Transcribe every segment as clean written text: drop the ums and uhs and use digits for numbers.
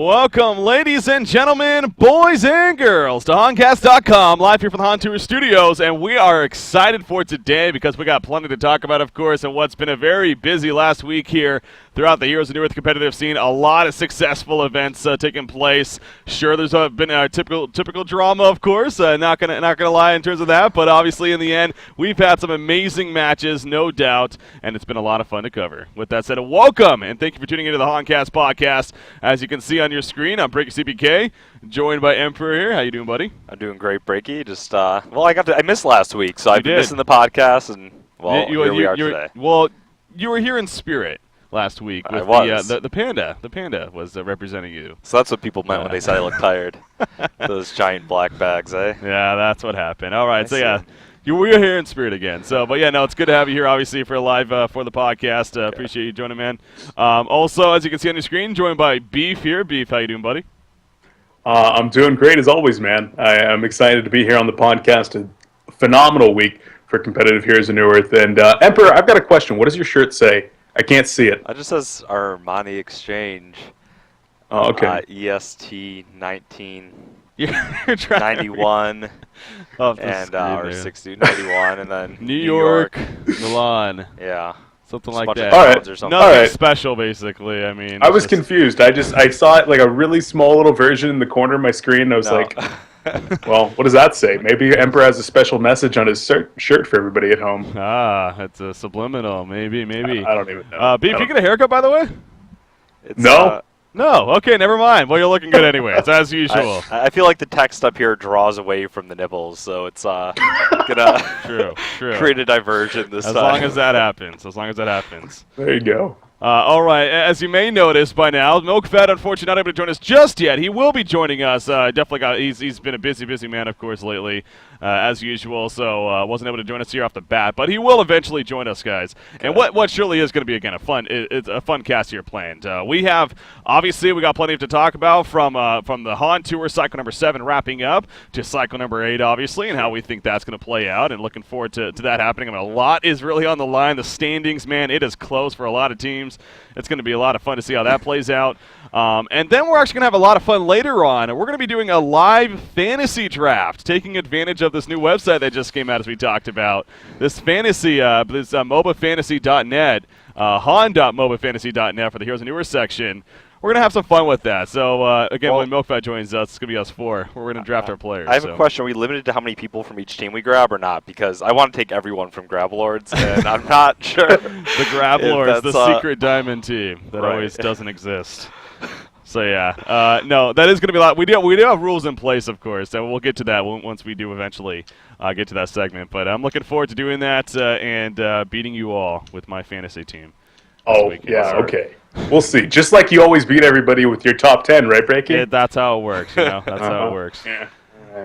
Welcome, ladies and gentlemen, boys and girls, to Honcast.com, live here from the Hon Tour Studios, and we are excited for today because we got plenty to talk about, of course, and what's been a very busy last week here throughout the Heroes of New Earth competitive scene. A lot of successful events taking place. Sure, there's been a typical drama, of course. Not gonna lie in terms of that, but obviously in the end, we've had some amazing matches, no doubt, and it's been a lot of fun to cover. With that said, welcome and thank you for tuning into the Honcast Podcast. As you can see on your screen, I'm Breaky CPK, joined by Emperor here. How you doing, buddy? I'm doing great, Breaky. Just I missed last week, so I've been missing the podcast, and here we are today. Well, you were here in spirit last week with the panda. The panda was representing you. So that's what people meant when they said I looked tired. Those giant black bags, eh? Yeah, that's what happened. All right, we're here in spirit again. So, but yeah, no, it's good to have you here, obviously, for live for the podcast. Appreciate you joining, man. Also, as you can see on your screen, joined by Beef here. Beef, how you doing, buddy? I'm doing great as always, man. I am excited to be here on the podcast. A phenomenal week for competitive Heroes of New Earth. And Emperor, I've got a question. What does your shirt say? I can't see it. It just says Armani Exchange. Oh, okay. EST 19. You're 91 and or 91 and then New York, Milan. Yeah. Something like that. All right. Nothing special, basically. I mean, I was confused. I saw it like a really small little version in the corner of my screen. And I was like, well, what does that say? Maybe Emperor has a special message on his shirt for everybody at home. It's a subliminal. Maybe. I don't even know. Beef, you get a haircut, by the way? No. No, okay, never mind. Well, you're looking good anyway. It's as usual. I feel like the text up here draws away from the nipples, so it's gonna true. create a diversion this time. As long as that happens. There you go. All right, as you may notice by now, MilkFat, unfortunately, not able to join us just yet. He will be joining us. He's been a busy man, of course, lately, as usual, so wasn't able to join us here off the bat. But he will eventually join us, guys. Okay. And what surely is going to be, again, it's a fun cast here planned. We got plenty to talk about from the Hon Tour cycle number 7 wrapping up to cycle number 8, obviously, and how we think that's going to play out, and looking forward to that happening. I mean, a lot is really on the line. The standings, man, it is close for a lot of teams. It's going to be a lot of fun to see how that plays out. And then we're actually going to have a lot of fun later on. We're going to be doing a live fantasy draft, taking advantage of this new website that just came out, as we talked about. This fantasy, mobafantasy.net, hon.mobafantasy.net for the Heroes of New Earth section. We're going to have some fun with that. So, when MilkFat joins us, it's going to be us 4. We're going to draft our players. I have a question. Are we limited to how many people from each team we grab or not? Because I want to take everyone from Grab Lords, and I'm not sure. The Grab Lords, the secret diamond team that always doesn't exist. So, yeah. No, that is going to be a lot. We do have rules in place, of course, and we'll get to that once we do eventually get to that segment. But I'm looking forward to doing that and beating you all with my fantasy team. Oh, yeah, okay. We'll see. Just like you always beat everybody with your top 10, right, Breaky? That's how it works. That's how it works. Yeah.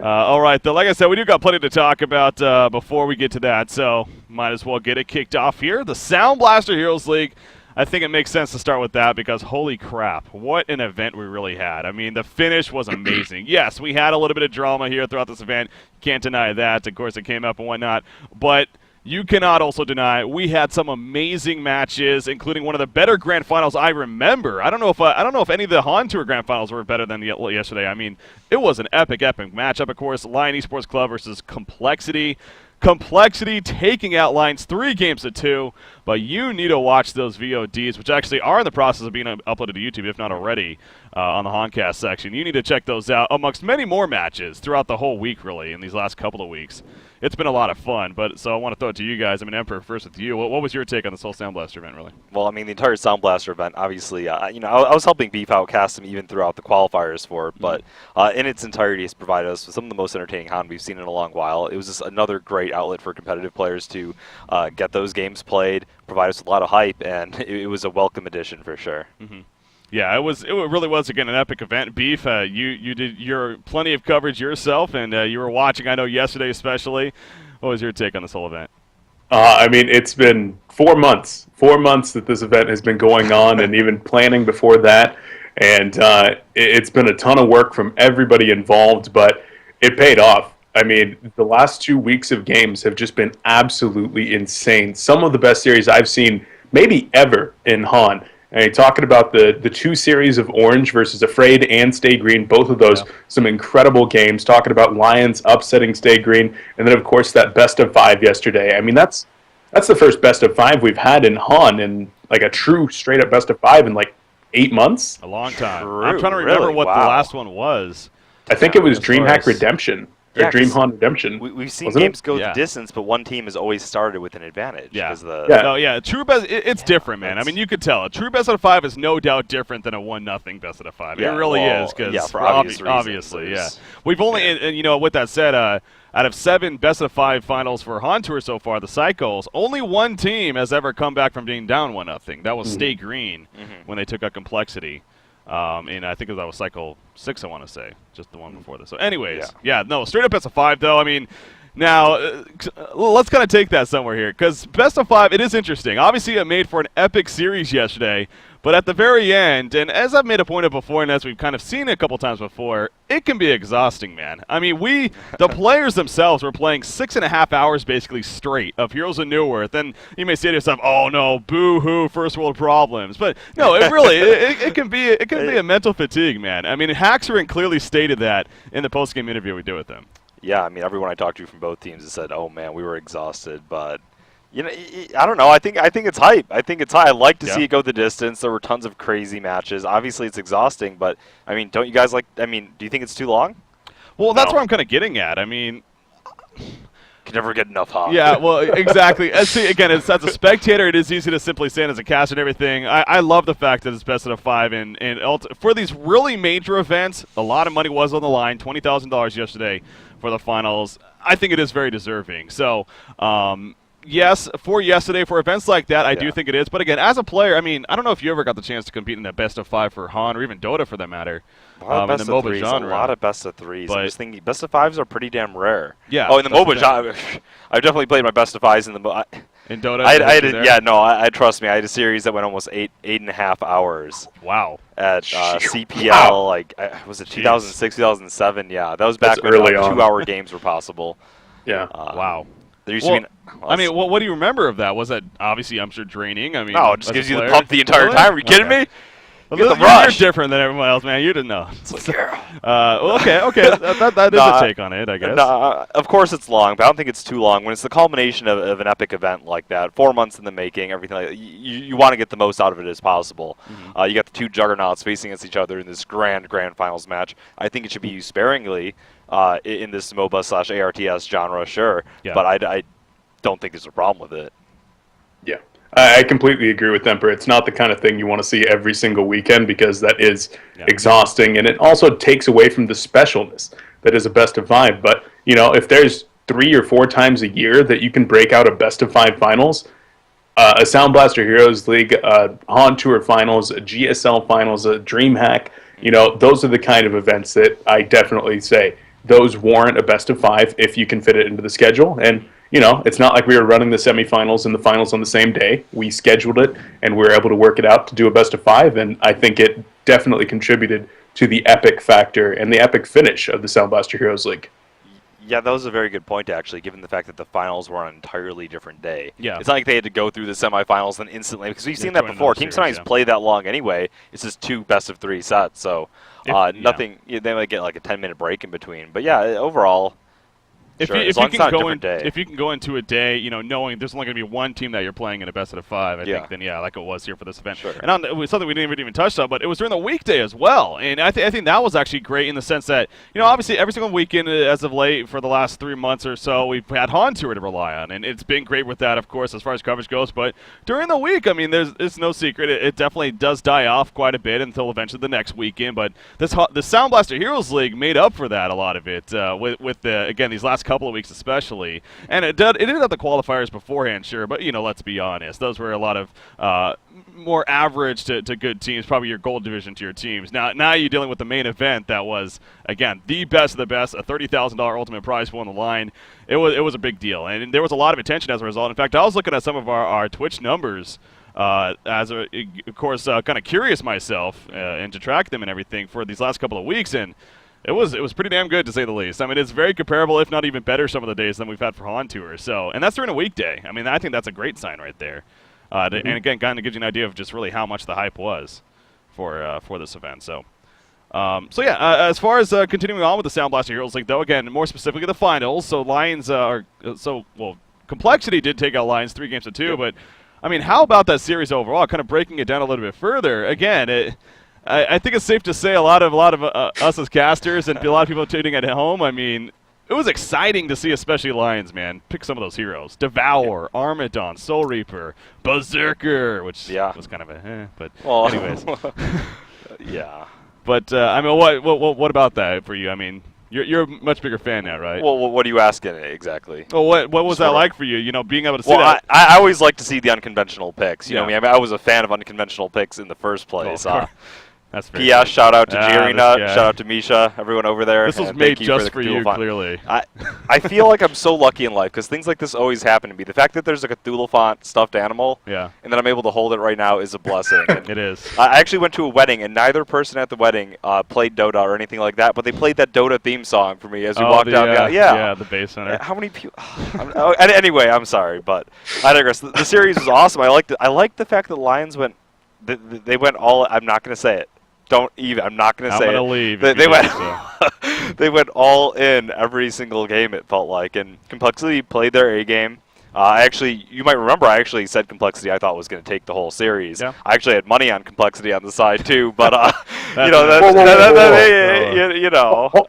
All right. Like I said, we do got plenty to talk about before we get to that, so might as well get it kicked off here. The Sound Blaster Heroes League. I think it makes sense to start with that because holy crap, what an event we really had. I mean, the finish was amazing. Yes, we had a little bit of drama here throughout this event. Can't deny that. Of course, it came up and whatnot, but you cannot also deny we had some amazing matches, including one of the better grand finals I remember. I don't know if any of the Hon Tour grand finals were better than yesterday. I mean, it was an epic matchup. Of course, Lion Esports Club versus Complexity. Complexity taking out Lions 3 games to 2, but you need to watch those VODs, which actually are in the process of being uploaded to YouTube, if not already, on the Honcast section. You need to check those out, amongst many more matches throughout the whole week, really, in these last couple of weeks. It's been a lot of fun, so I want to throw it to you guys. I mean, Emperor, first with you. What was your take on this whole Sound Blaster event, really? Well, I mean, the entire Sound Blaster event, obviously, I was helping Beef out cast him even throughout the qualifiers for it, but in its entirety, it's provided us with some of the most entertaining Hon we've seen in a long while. It was just another great outlet for competitive players to get those games played, provide us with a lot of hype, and it was a welcome addition for sure. Mm-hmm. Yeah, it really was, again, an epic event. Beef, you did your plenty of coverage yourself, and you were watching, I know, yesterday especially. What was your take on this whole event? I mean, it's been 4 months. 4 months that this event has been going on, and even planning before that. And it's been a ton of work from everybody involved, but it paid off. I mean, the last 2 weeks of games have just been absolutely insane. Some of the best series I've seen maybe ever in Hon. And talking about the two series of Orange versus Afraid and Stay Green, both of those some incredible games. Talking about Lions upsetting Stay Green, and then of course that best of 5 yesterday. I mean that's the first best of 5 we've had in Han, and like a true straight up best of 5 in like 8 months. A long time. True, I'm trying to remember really? what Wow. the last one was. I think it was as far DreamHack as- Redemption. Yeah, Or Dream Han Redemption. We've seen wasn't it? games go Yeah. the distance, but one team has always started with an advantage. Yeah. 'Cause the, Yeah. No, yeah, true best. It's different, man. I that's- mean, you could tell. A true best out of 5 is no doubt different than a 1-0 best out of 5. Yeah, it really well, is, because yeah, for obvious reasons, obviously, yeah. there's- We've only, and with that said, out of 7 best of 5 finals for Han Tour so far, the Cycles, only one team has ever come back from being down 1-0. That was Stay Green when they took out Complexity. And I think that was Cycle 6, I want to say, just the one before this. So anyways, no, straight up best of 5, though. I mean, now, let's kind of take that somewhere here, because best of 5, it is interesting. Obviously, it made for an epic series yesterday, but at the very end, and as I've made a point of before, and as we've kind of seen a couple times before, it can be exhausting, man. I mean, the players themselves were playing 6.5 hours basically straight of Heroes of Newerth, and you may say to yourself, "Oh no, boo-hoo, first world problems." But no, it really it can be a mental fatigue, man. I mean, Haxerin clearly stated that in the post-game interview we did with him. Yeah, I mean, everyone I talked to from both teams has said, "Oh man, we were exhausted," but you know, I don't know. I think it's hype. I think it's hype. I like to see it go the distance. There were tons of crazy matches. Obviously, it's exhausting, but I mean, don't you guys like? I mean, do you think it's too long? Well, that's where I'm kind of getting at. I mean, Can never get enough hot. yeah, well, exactly. See, again, as a spectator, it is easy to simply say, and as a caster and everything, I love the fact that it's best out of 5, and for these really major events, a lot of money was on the line, $20,000 yesterday for the finals. I think it is very deserving. So, yes, for yesterday, for events like that, I do think it is. But again, as a player, I mean, I don't know if you ever got the chance to compete in that best of 5 for Han or even Dota for that matter. A lot of best in the of MOBA threes. genre. A lot of best of threes. But I'm just thinking, best of 5s are pretty damn rare. Yeah, Oh, in the that's the MOBA genre, I've definitely played my best of 5s in the. In Dota, I trust me. I had a series that went almost 8.5 hours. Wow. At CPL, Wow. like was it 2006, 2007? Yeah, that was back That's when early on. 2-hour games were possible. Yeah. Wow. There used Well, to be. I mean, what do you remember of that? Was that obviously, I'm sure, draining? I mean, No, it just as a gives you the player? pump the entire Really? time. Are you kidding Okay. me? Well, Get the you're rush. different than everyone else, man. You didn't know. Well, Okay. That is a take on it, I guess. No, of course it's long, but I don't think it's too long. When it's the culmination of an epic event like that, 4 months in the making, everything like that, you want to get the most out of it as possible. You got the two juggernauts facing against each other in this grand finals match. I think it should be used sparingly in this MOBA/ARTS genre, sure, Yeah. but I don't think there's a problem with it. Yeah. I completely agree with Emperor. It's not the kind of thing you want to see every single weekend because that is exhausting, and it also takes away from the specialness that is a best of 5. But, you know, if there's 3 or 4 times a year that you can break out a best of 5 finals, a Sound Blaster Heroes League, Han Tour finals, a GSL finals, a DreamHack, you know, those are the kind of events that I definitely say those warrant a best of 5 if you can fit it into the schedule. And you know, it's not like we were running the semifinals and the finals on the same day. We scheduled it, and we were able to work it out to do a best of 5, and I think it definitely contributed to the epic factor and the epic finish of the Sound Blaster Heroes League. Yeah, that was a very good point, actually, given the fact that the finals were on an entirely different day. Yeah. It's not like they had to go through the semifinals and instantly, because we've seen Yeah, that join before. another Teams series, sometimes play that long anyway. It's just 2 best of 3 sets, so nothing. They might get like a 10-minute break in between. But yeah, overall. If Sure, you as long as it's not a different day. if you can go into a day, you know, knowing there's only going to be one team that you're playing in a best out of 5, I think then like it was here for this event. Sure. And it was something we didn't even touch on, but it was during the weekday as well. And I think that was actually great in the sense that, you know, obviously every single weekend as of late for the last 3 months or so, we've had Han Tour to rely on, and it's been great with that, of course, as far as coverage goes. But during the week, I mean, it's no secret, it definitely does die off quite a bit until eventually the next weekend. But the Sound Blaster Heroes League made up for that, a lot of it, with the, again, these last couple of weeks especially. And it ended up the qualifiers beforehand, sure, but, you know, let's be honest. Those were a lot of more average to good teams, probably your gold division tier teams. Now you're dealing with the main event that was, again, the best of the best, a $30,000 ultimate prize pool on the line. It was a big deal, and there was a lot of attention as a result. In fact, I was looking at some of our Twitch numbers of course, kind of curious myself and to track them and everything for these last couple of weeks, and it was pretty damn good, to say the least. I mean, it's very comparable, if not even better, some of the days than we've had for Han Tour. So, and that's during a weekday. I mean, I think that's a great sign right there. And again, kind of gives you an idea of just really how much the hype was for this event. So as far as continuing on with the Sound Blaster Heroes League, though, again, more specifically the finals. So Lions Complexity did take out Lions 3-2, but I mean, how about that series overall? Kind of breaking it down a little bit further. Again, I think it's safe to say a lot of us as casters and a lot of people tuning at home. I mean, it was exciting to see, especially Lions, man. Pick some of those heroes: Devour, Armadon, Soul Reaper, Berserker, which was kind of anyways. Yeah. But I mean, what about that for you? I mean, you're a much bigger fan now, right? Well, what are you asking exactly? Well, what was that like for you? You know, being able to see that. I always like to see the unconventional picks. You know, I was a fan of unconventional picks in the first place. That's very P.S. Shout out to Jerry Nut. Shout out to Misha. Everyone over there. This was made just for you, clearly. I feel like I'm so lucky in life because things like this always happen to me. The fact that there's a Cthulhu font stuffed animal, and that I'm able to hold it right now is a blessing. It is. I actually went to a wedding, and neither person at the wedding played Dota or anything like that, but they played that Dota theme song for me as we walked down. Yeah, the base center. How many people? Anyway, I'm sorry, but I digress. The series was awesome. I liked the fact that Lions went. They went all. I'm not going to say it. I'm not going to say it. I'm going to leave. They went all in every single game, it felt like. And Complexity played their A game. You might remember, I actually said Complexity I thought was going to take the whole series. Yeah. I actually had money on Complexity on the side, too. But, you know. Hold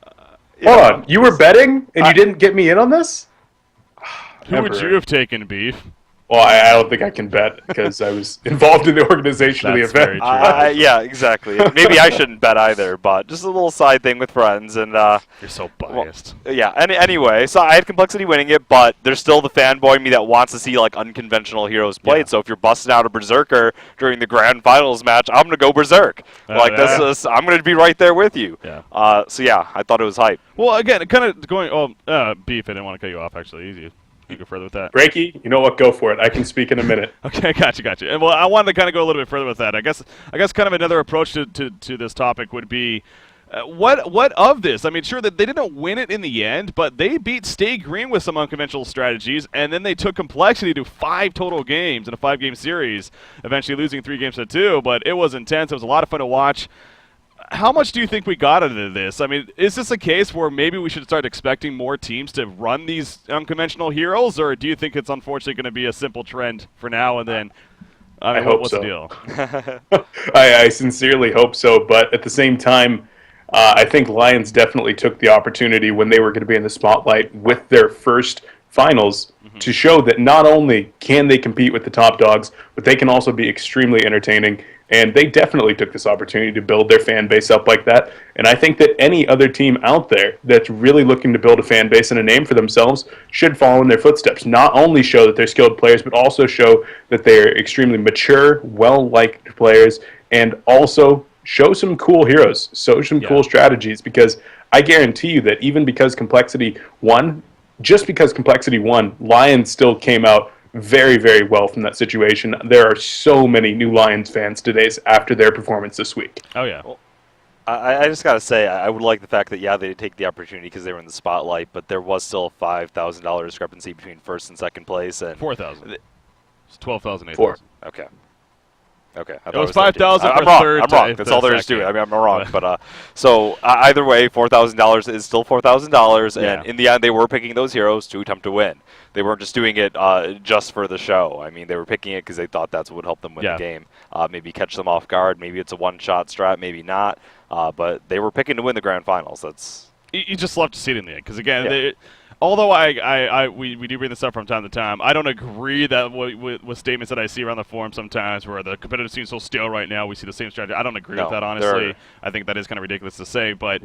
on. You were betting and you didn't get me in on this? Who would you have taken, Beef? Well, I don't think I can bet because I was involved in the organization of the event. Yeah, exactly. Maybe I shouldn't bet either, but just a little side thing with friends. And you're so biased. Well, yeah. Anyway, so I had Complexity winning it, but there's still the fanboy in me that wants to see like unconventional heroes played. Yeah. So if you're busting out a Berserker during the grand finals match, I'm gonna go Berserk. I'm gonna be right there with you. Yeah. I thought it was hype. Well, again, kind of going. Beef. I didn't want to cut you off. Actually, easy. You go further with that. Breaky, you know what? Go for it. I can speak in a minute. Okay, gotcha. And well, I wanted to kind of go a little bit further with that. I guess kind of another approach to this topic would be, what of this? I mean, sure that they didn't win it in the end, but they beat Stay Green with some unconventional strategies, and then they took Complexity to 5 total games in a 5-game series, eventually losing 3-2. But it was intense. It was a lot of fun to watch. How much do you think we got out of this? I mean, is this a case where maybe we should start expecting more teams to run these unconventional heroes, or do you think it's unfortunately going to be a simple trend for now and then? I hope what's so. The deal? I sincerely hope so, but at the same time, I think Lions definitely took the opportunity when they were going to be in the spotlight with their first finals to show that not only can they compete with the top dogs, but they can also be extremely entertaining. And they definitely took this opportunity to build their fan base up like that. And I think that any other team out there that's really looking to build a fan base and a name for themselves should follow in their footsteps. Not only show that they're skilled players, but also show that they're extremely mature, well-liked players, and also show some cool heroes, show some cool strategies. Because I guarantee you that even because Complexity won, Lions still came out very, very well from that situation. There are so many new Lions fans today after their performance this week. Oh, yeah. Well, I just got to say, I would like the fact that, they did take the opportunity because they were in the spotlight, but there was still a $5,000 discrepancy between first and second place. And $4,000. It's $12,000, $8,000. Okay. It was $5,000 for I'm wrong. third. I'm wrong. That's all there is to it. I mean, I'm wrong. But so either way, $4,000 is still $4,000, and in the end, they were picking those heroes to attempt to win. They weren't just doing it just for the show. I mean, they were picking it because they thought that's what would help them win the game. Maybe catch them off guard. Maybe it's a one-shot strat. Maybe not. But they were picking to win the grand finals. That's you just love to see it in the end because again. Although we do bring this up from time to time, I don't agree that with statements that I see around the forum sometimes where the competitive scene is so stale right now, we see the same strategy. I don't agree with that, honestly. I think that is kind of ridiculous to say. But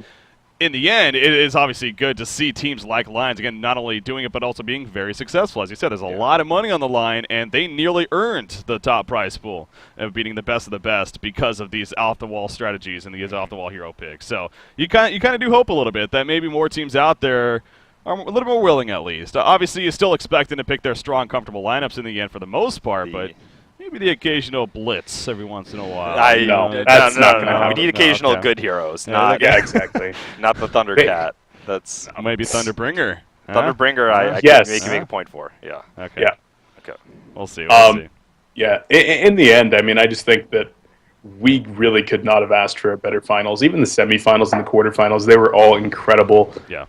in the end, it is obviously good to see teams like Lions, again, not only doing it, but also being very successful. As you said, there's a lot of money on the line, and they nearly earned the top prize pool of beating the best of the best because of these off-the-wall strategies and these off-the-wall hero picks. So you kind of do hope a little bit that maybe more teams out there are a little more willing, at least. Obviously, you still expect them to pick their strong, comfortable lineups in the end for the most part, but maybe the occasional blitz every once in a while. That's not going to happen. We need occasional good heroes. Exactly. Not the Thundercat. That's maybe Thunderbringer. Thunderbringer, I can make a point for. Yeah. Okay. Yeah. Okay. We'll see. Yeah, in the end, I mean, I just think that we really could not have asked for a better finals. Even the semifinals and the quarterfinals, they were all incredible. Yeah.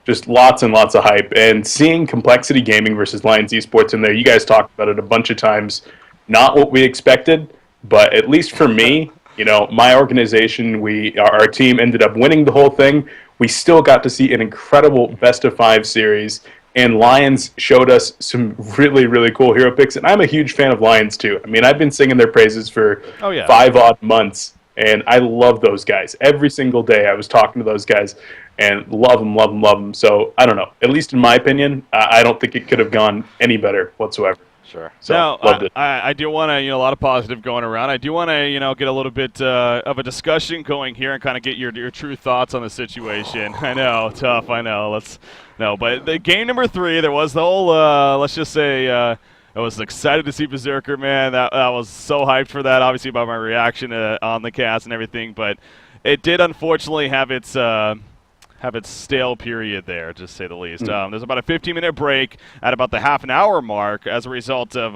Just lots and lots of hype. And seeing Complexity Gaming versus Lions Esports in there, you guys talked about it a bunch of times. Not what we expected, but at least for me, my organization, our team ended up winning the whole thing. We still got to see an incredible best-of-5 series. And Lions showed us some really, really cool hero picks. And I'm a huge fan of Lions, too. I mean, I've been singing their praises for 5-odd months. And I love those guys. Every single day I was talking to those guys and love them, love them, love them. So, I don't know. At least in my opinion, I don't think it could have gone any better whatsoever. Sure. So, now, loved it. I do want to, a lot of positive going around. I do want to, get a little bit of a discussion going here and kind of get your true thoughts on the situation. I know, tough. I know. But the game number 3, there was the whole, let's just say, I was excited to see Berserker, man. That was so hyped for that, obviously, about my reaction on the cast and everything. But it did, unfortunately, have its stale period there, to say the least. There's about a 15-minute break at about the half-an-hour mark as a result of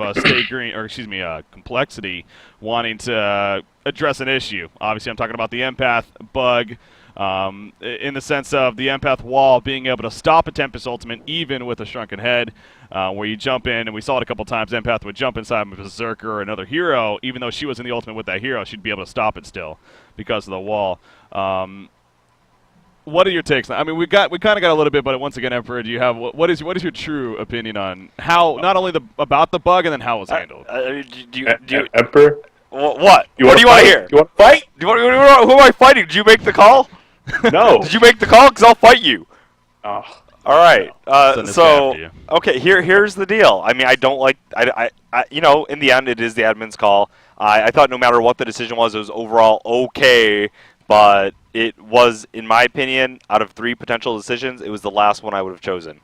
Complexity wanting to address an issue. Obviously, I'm talking about the Empath bug, in the sense of the Empath wall being able to stop a Tempest Ultimate even with a shrunken head, where you jump in, and we saw it a couple times, Empath would jump inside of a Berserker or another hero, even though she was in the Ultimate with that hero, she'd be able to stop it still because of the wall. What are your takes? I mean, we kind of got a little bit, but once again, Emperor, do you have what is your true opinion on how not only about the bug and then how it was handled? Emperor? What? Do you want to hear? You want to fight? Who am I fighting? Did you make the call? No. Did you make the call? Because I'll fight you. Oh. All right. So okay. Here's the deal. I mean, I don't like. I in the end, it is the admin's call. I thought no matter what the decision was, it was overall okay. But it was, in my opinion, out of 3 potential decisions, it was the last one I would have chosen.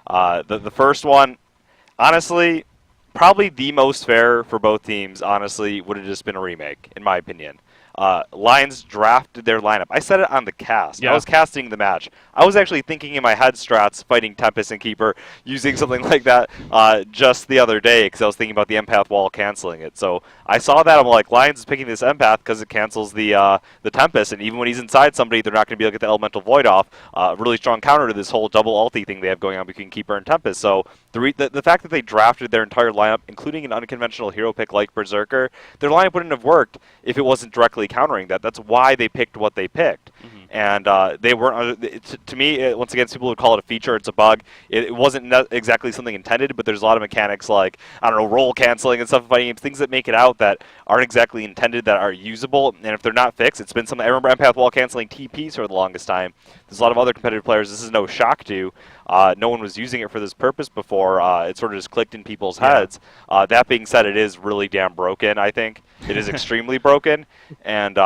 The first one, honestly, probably the most fair for both teams, honestly, would have just been a remake, in my opinion. Lions drafted their lineup. I said it on the cast. Yeah. I was casting the match. I was actually thinking in my head strats fighting Tempest and Keeper using something like that just the other day because I was thinking about the Empath wall canceling it. So I saw that. I'm like, Lions is picking this Empath because it cancels the Tempest, and even when he's inside somebody, they're not going to be able to get the Elemental Void off. Really strong counter to this whole double ulti thing they have going on between Keeper and Tempest. So the fact that they drafted their entire lineup, including an unconventional hero pick like Berserker, their lineup wouldn't have worked if it wasn't directly countering that. That's why they picked what they picked. Mm-hmm. And they weren't, to me, once again, people would call it a feature, it's a bug. It wasn't exactly something intended, but there's a lot of mechanics like, I don't know, roll canceling and stuff in fighting games, things that make it out that aren't exactly intended, that are usable, and if they're not fixed, it's been something. I remember Empath wall canceling TPs for the longest time. There's a lot of other competitive players this is no shock to. No one was using it for this purpose before. It sort of just clicked in people's heads. That being said, it is really damn broken, I think. It is extremely broken, and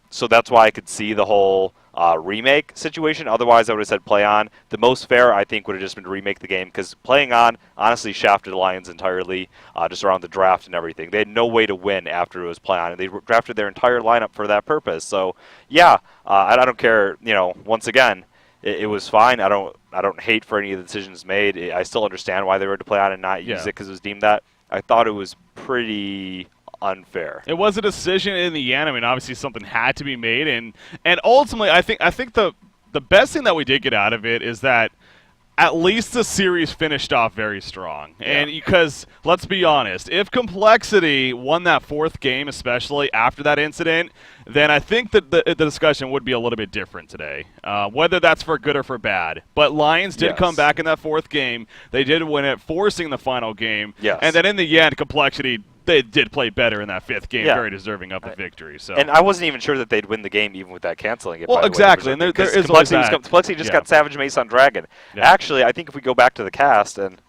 so that's why I could see the whole remake situation. Otherwise, I would have said play on. The most fair, I think, would have just been to remake the game, because playing on honestly shafted the Lions entirely, just around the draft and everything. They had no way to win after it was play on, and they drafted their entire lineup for that purpose. So, yeah, I don't care. Once again, it was fine. I don't hate for any of the decisions made. I still understand why they were to play on and not use it because it was deemed that. I thought it was pretty unfair. It was a decision in the end. I mean, obviously something had to be made, and ultimately, I think the best thing that we did get out of it is that at least the series finished off very strong. Yeah. And because, let's be honest, if Complexity won that 4th game, especially after that incident, then I think that the discussion would be a little bit different today, whether that's for good or for bad. But Lions did come back in that 4th game. They did win it, forcing the final game. Yes. And then in the end, Complexity, they did play better in that 5th game, very deserving of the victory. So, and I wasn't even sure that they'd win the game even with that canceling it. Well, exactly, and there is always that. Complexity just got Savage Mace on Dragon. Yeah. Actually, I think if we go back to the cast and...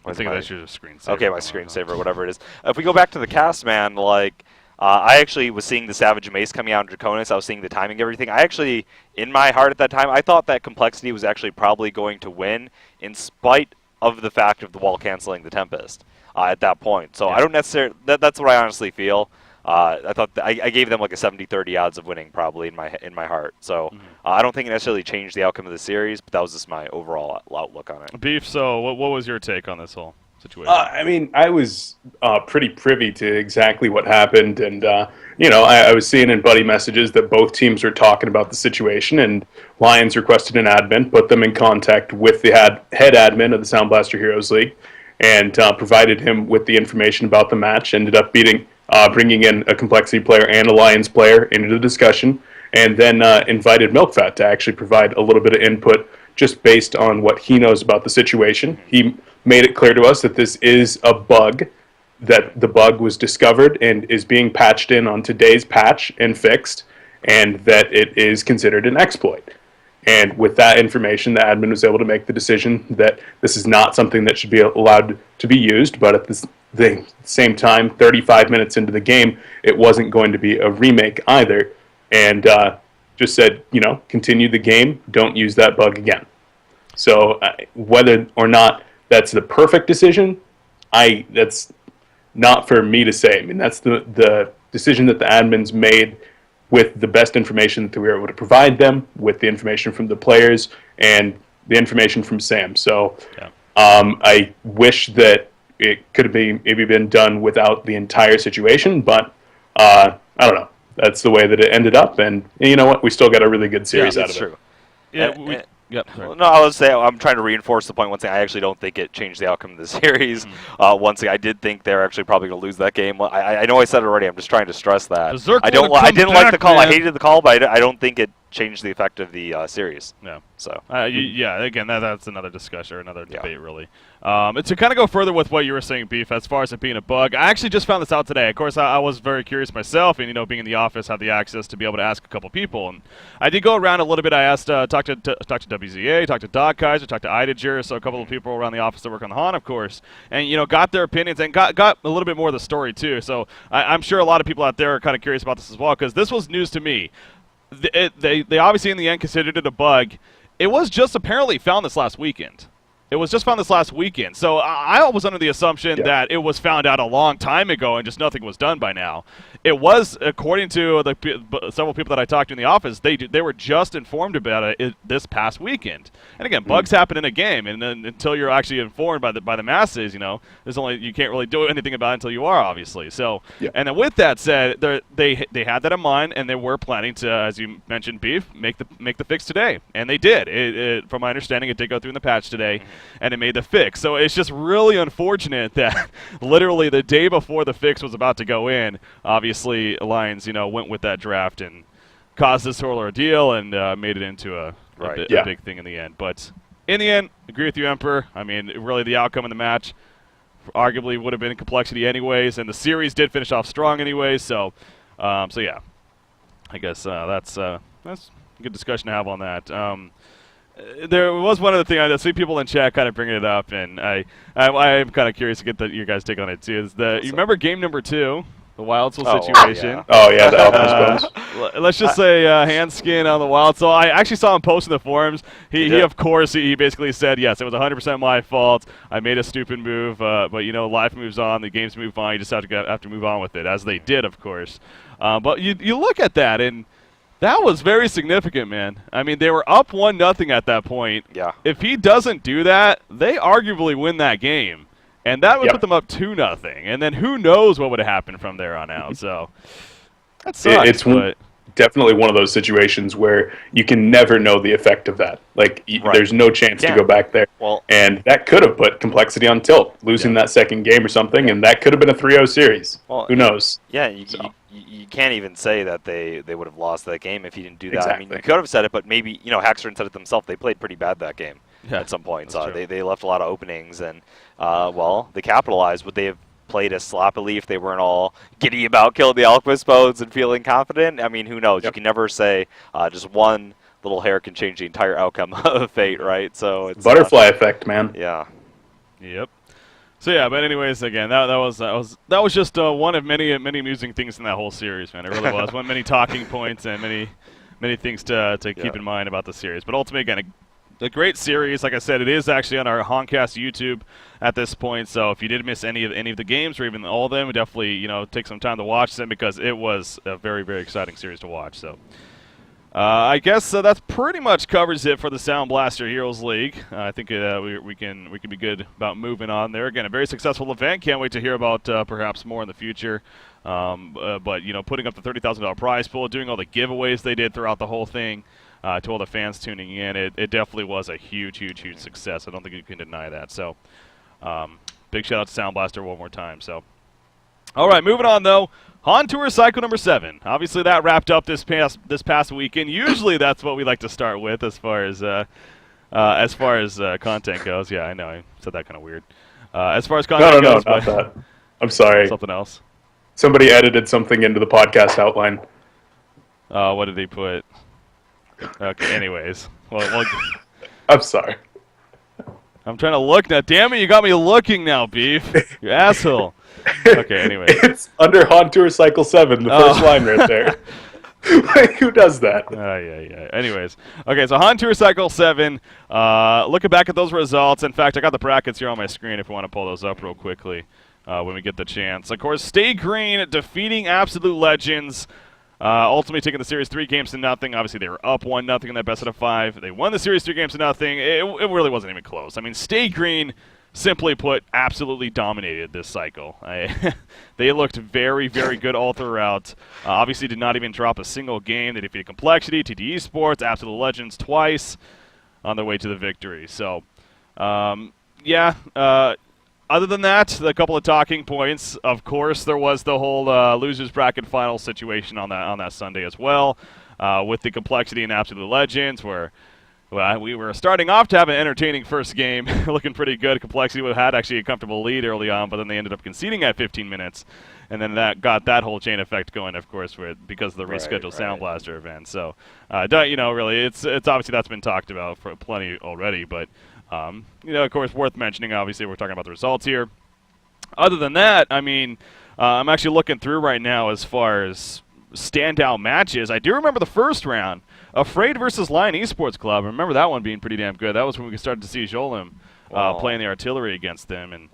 I think that's your screensaver. Okay, my screensaver, whatever it is. If we go back to the cast, man, like... I actually was seeing the Savage Mace coming out in Draconis. I was seeing the timing and everything. I actually, in my heart at that time, I thought that Complexity was actually probably going to win in spite of the fact of the wall canceling the Tempest at that point. So I don't necessarily, that's what I honestly feel. I thought I gave them like a 70-30 odds of winning probably in my heart. So I don't think it necessarily changed the outcome of the series, but that was just my overall outlook on it. Beef, so what was your take on this whole? situation? I mean, I was pretty privy to exactly what happened, and I was seeing in buddy messages that both teams were talking about the situation, and Lions requested an admin, put them in contact with the head admin of the Sound Blaster Heroes League, and provided him with the information about the match. Ended up bringing in a Complexity player and a Lions player into the discussion, and then invited MilkFat to actually provide a little bit of input just based on what he knows about the situation. He made it clear to us that this is a bug, that the bug was discovered and is being patched in on today's patch and fixed, and that it is considered an exploit. And with that information, the admin was able to make the decision that this is not something that should be allowed to be used, but at the same time, 35 minutes into the game, it wasn't going to be a remake either, and just said, continue the game, don't use that bug again. So whether or not that's the perfect decision, that's not for me to say. I mean, that's the decision that the admins made with the best information that we were able to provide them, with the information from the players and the information from Sam. So I wish that it could have maybe been done without the entire situation, but I don't know. That's the way that it ended up, and you know what? We still got a really good series out of true. it. Yeah, No, I would say I'm trying to reinforce the point. Once again, I actually don't think it changed the outcome of the series. Once again, I did think they're actually probably going to lose that game. I know I said it already. I'm just trying to stress that. I didn't like the call. Man. I hated the call, but I don't think it changed the effect of the series. No. So. Again, that's another discussion or another debate, really. To kind of go further with what you were saying, Beef, as far as it being a bug, I actually just found this out today. Of course, I was very curious myself, and being in the office, had the access to be able to ask a couple people, and I did go around a little bit. I asked, talked to WZA, talked to Doc Kaiser, talked to Idager, so a couple of people around the office that work on the Han, of course, and got their opinions and got a little bit more of the story too. So I'm sure a lot of people out there are kind of curious about this as well, because this was news to me. They obviously in the end considered it a bug. It was just apparently found this last weekend. So I was under the assumption that it was found out a long time ago and just nothing was done by now. It was, according to several people that I talked to in the office, they were just informed about it this past weekend. And again, bugs happen in a game, and then until you're actually informed by the masses, you can't really do anything about it until you are, obviously. So, and then with that said, they had that in mind, and they were planning to, as you mentioned, Beef, make the fix today, and they did. From my understanding, it did go through in the patch today. And it made the fix. So it's just really unfortunate that literally the day before the fix was about to go in, obviously Lions, went with that draft and caused this whole ordeal and made it into a big thing in the end. But in the end, agree with you, Emperor. I mean, really the outcome of the match arguably would have been Complexity anyways, and the series did finish off strong anyways. So yeah, I guess that's a good discussion to have on that. There was one other thing I see people in chat kind of bringing it up, and I'm kind of curious to get your guys' take on it too. You remember game number 2, the Wildsville situation? The Alchemist Bones. Let's just say hand skin on the Wild. So I actually saw him post in the forums. He of course, he basically said, yes, it was 100% my fault. I made a stupid move, but life moves on. The games move on. You just have to move on with it, as they did, of course. But you look at that, and that was very significant, man. I mean, they were up 1-0 at that point. Yeah. If he doesn't do that, they arguably win that game. And that would put them up 2-0. And then who knows what would have happened from there on out. So that sucks. Definitely one of those situations where you can never know the effect of that. There's no chance to go back there. Well, and that could have put Complexity on tilt, losing that second game or something, and that could have been a 3-0 series. Well, who knows? Yeah, you can't even say that they would have lost that game if he didn't do that. Exactly. I mean, you could have said it, but maybe, Haxton said it themselves. They played pretty bad that game at some points. They left a lot of openings, and, they capitalized. Would they have played as sloppily if they weren't all giddy about killing the Alchemist Bones and feeling confident? I mean, who knows? You can never say just one little hair can change the entire outcome of fate, right? So it's butterfly effect, man. Yeah. Yep. So yeah, but anyways, again, that was just one of many amusing things in that whole series, man. It really was. Many talking points and many things to keep in mind about the series. But ultimately, again, a great series. Like I said, it is actually on our Honcast YouTube at this point. So if you did miss any of the games or even all of them, definitely take some time to watch them, because it was a very, very exciting series to watch. So I guess that's pretty much covers it for the Sound Blaster Heroes League. I think we can be good about moving on there. Again, a very successful event. Can't wait to hear about perhaps more in the future. But putting up the $30,000 prize pool, doing all the giveaways they did throughout the whole thing, to all the fans tuning in, it definitely was a huge success. I don't think you can deny that. So, big shout out to Sound Blaster one more time. So, all right, moving on though. On Tour Cycle number 7. Obviously, that wrapped up this past weekend. Usually, that's what we like to start with as far as content goes. Yeah, I know I said that kind of weird. As far as content goes, not that. I'm sorry. Something else. Somebody edited something into the podcast outline. What did they put? Okay. Anyways, well, I'm sorry. I'm trying to look now. Damn it, you got me looking now, Beef. You asshole. Okay, anyway. It's under On Tour Cycle 7, the first line right there. Like, who does that? Yeah. Anyways. Okay, so On Tour Cycle 7, looking back at those results. In fact, I got the brackets here on my screen if you want to pull those up real quickly when we get the chance. Of course, Stay Green defeating Absolute Legends, ultimately taking the series 3-0. Obviously, they were up 1-0 in that best out of 5. They won the series 3-0. It really wasn't even close. I mean, Stay Green, simply put, absolutely dominated this cycle. They looked very good all throughout. Obviously, did not even drop a single game. They defeated Complexity, TTE Sports, Absolute Legends twice on their way to the victory. So, other than that, a couple of talking points. Of course, there was the whole losers bracket final situation on that Sunday as well, with the Complexity and Absolute Legends, where we were starting off to have an entertaining first game, looking pretty good. Complexity had actually a comfortable lead early on, but then they ended up conceding at 15 minutes, and then that got that whole chain effect going, of course, because of the rescheduled Sound Blaster event. So, really, it's obviously that's been talked about for plenty already, but of course, worth mentioning. Obviously, we're talking about the results here. Other than that, I mean, I'm actually looking through right now as far as standout matches. I do remember the first round. Afraid versus Lion Esports Club. I remember that one being pretty damn good. That was when we started to see Jolim playing the artillery against them, and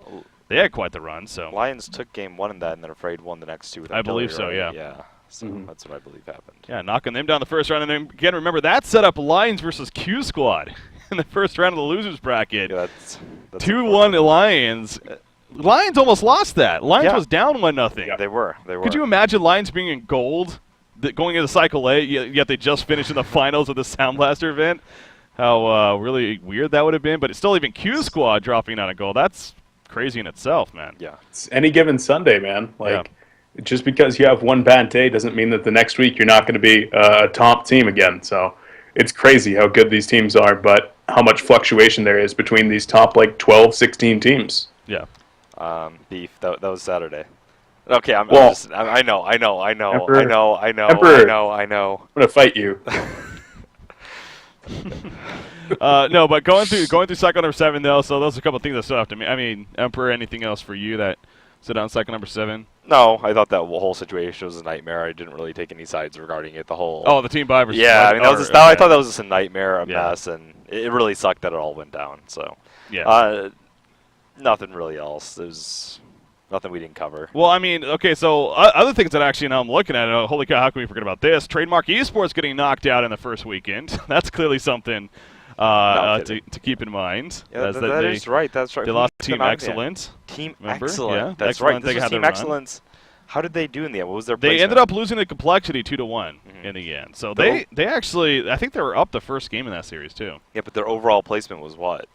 they had quite the run. So Lions took game 1 in that, and then Afraid won the next 2 with artillery. I believe so, right? yeah. Yeah, so that's what I believe happened. Yeah, knocking them down the first round, and then again, remember that set up Lions versus Q Squad in the first round of the losers bracket. Yeah, that's 2-1 Lions. Lions almost lost that. Lions was down 1-0. Yeah, they were. Could you imagine Lions being in gold? Going into Cycle A, yet they just finished in the finals of the Sound Blaster event. How really weird that would have been. But it's still even Q Squad dropping out of goal. That's crazy in itself, man. Yeah. It's any given Sunday, man. Just because you have one bad day doesn't mean that the next week you're not going to be a top team again. So it's crazy how good these teams are, but how much fluctuation there is between these top 12, 16 teams. Yeah. Beef, that was Saturday. Okay, I know. Emperor, I'm going to fight you. No, but going through cycle number 7 though, so those are a couple of things that stood out to me. I mean, Emperor, anything else for you that stood out in cycle number 7? No, I thought that whole situation was a nightmare. I didn't really take any sides regarding it. The whole the team buy versus I mean, I thought that was just a nightmare, a mess, and it really sucked that it all went down. So nothing really else. There's nothing we didn't cover. Well, I mean, okay, so other things that actually now I'm looking at, holy cow, how can we forget about this? Trademark Esports getting knocked out in the first weekend. That's clearly something to keep in mind. Yeah, that is right. That's right. They lost Team Excellent. Team remember? Excellent. Yeah, that's Excellent, right. This was Team Excellence. How did they do in the end? What was their placement? They ended up losing to Complexity 2-1 in the end. So they actually, I think they were up the first game in that series too. Yeah, but their overall placement was what?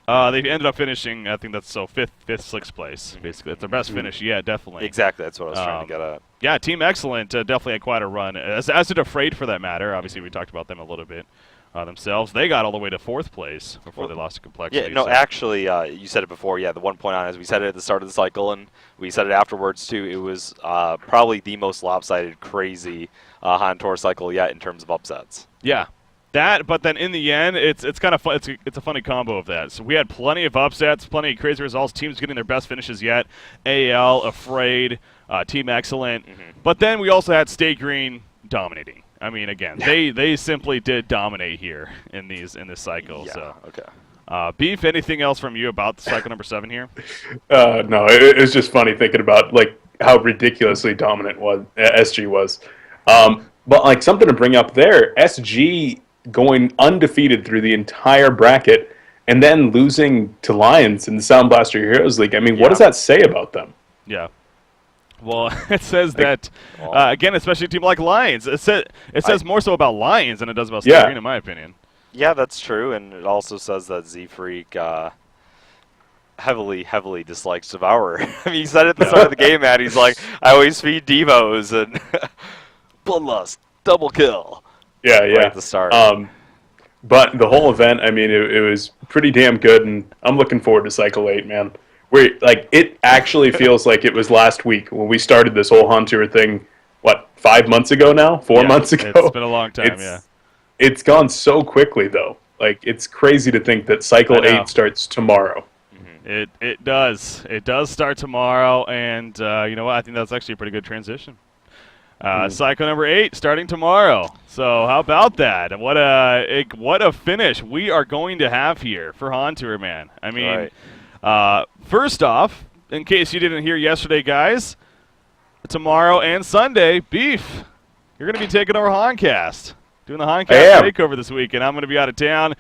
They ended up finishing, I think that's fifth, sixth place, basically. It's their best finish yet, definitely. Exactly, that's what I was trying to get at. Yeah, Team Excellent definitely had quite a run, as did Afraid for that matter. Obviously, we talked about them a little bit themselves. They got all the way to 4th place before they lost to Complexity. Yeah, no, actually, you said it before. Yeah, the 1 point on, as we said it at the start of the cycle, and we said it afterwards too. It was probably the most lopsided, crazy Han Tour cycle yet in terms of upsets. Yeah. But then in the end, it's kind of fun. It's a funny combo of that. So we had plenty of upsets, plenty of crazy results. Teams getting their best finishes yet. AL, Afraid, Team Excellent. But then we also had Stay Green dominating. I mean, again, they simply did dominate here in this cycle. Yeah. So. Okay. Beef, anything else from you about cycle number 7 here? No, it's just funny thinking about how ridiculously dominant SG was. But like something to bring up there, SG going undefeated through the entire bracket and then losing to Lions in the Sound Blaster Heroes League. I mean, what does that say about them? Yeah. Well, it says that, again, especially a team like Lions, it says more so about Lions than it does about Stay Green, in my opinion. Yeah, that's true, and it also says that Z-Freak heavily dislikes Devourer. I mean, he said at the start of the game, Matt, he's like, I always feed Devos, and Bloodlust, double kill. Yeah. Right at the start. But the whole event, I mean, it was pretty damn good, and I'm looking forward to Cycle 8, man. It actually feels like it was last week when we started this whole Hon Tour thing, 5 months ago now? 4 months ago? It's been a long time, It's gone so quickly, though. Like, it's crazy to think that Cycle 8 starts tomorrow. It does. It does start tomorrow, and you know what? I think that's actually a pretty good transition. Cycle number 8 starting tomorrow. So how about that? And what a finish we are going to have here for Hon Tour, man. I mean, first off, in case you didn't hear yesterday, guys, tomorrow and Sunday, Beef, you're going to be taking over Honcast, doing the Honcast takeover this week, and I'm going to be out of town.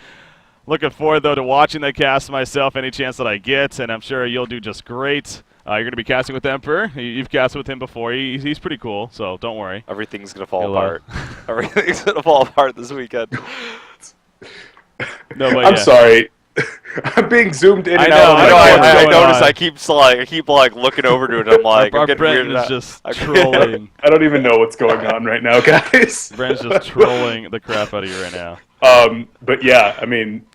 Looking forward, though, to watching the cast myself any chance that I get, and I'm sure you'll do just great. You're going to be casting with Emperor. You've casted with him before. He's pretty cool, so don't worry. Everything's going to fall apart. Everything's going to fall apart this weekend. I'm sorry. I'm being zoomed in and out. I noticed. I keep looking over to it. And I'm like, our Brent is just trolling. I don't even know what's going on right now, guys. Brent's just trolling the crap out of you right now. But yeah, I mean,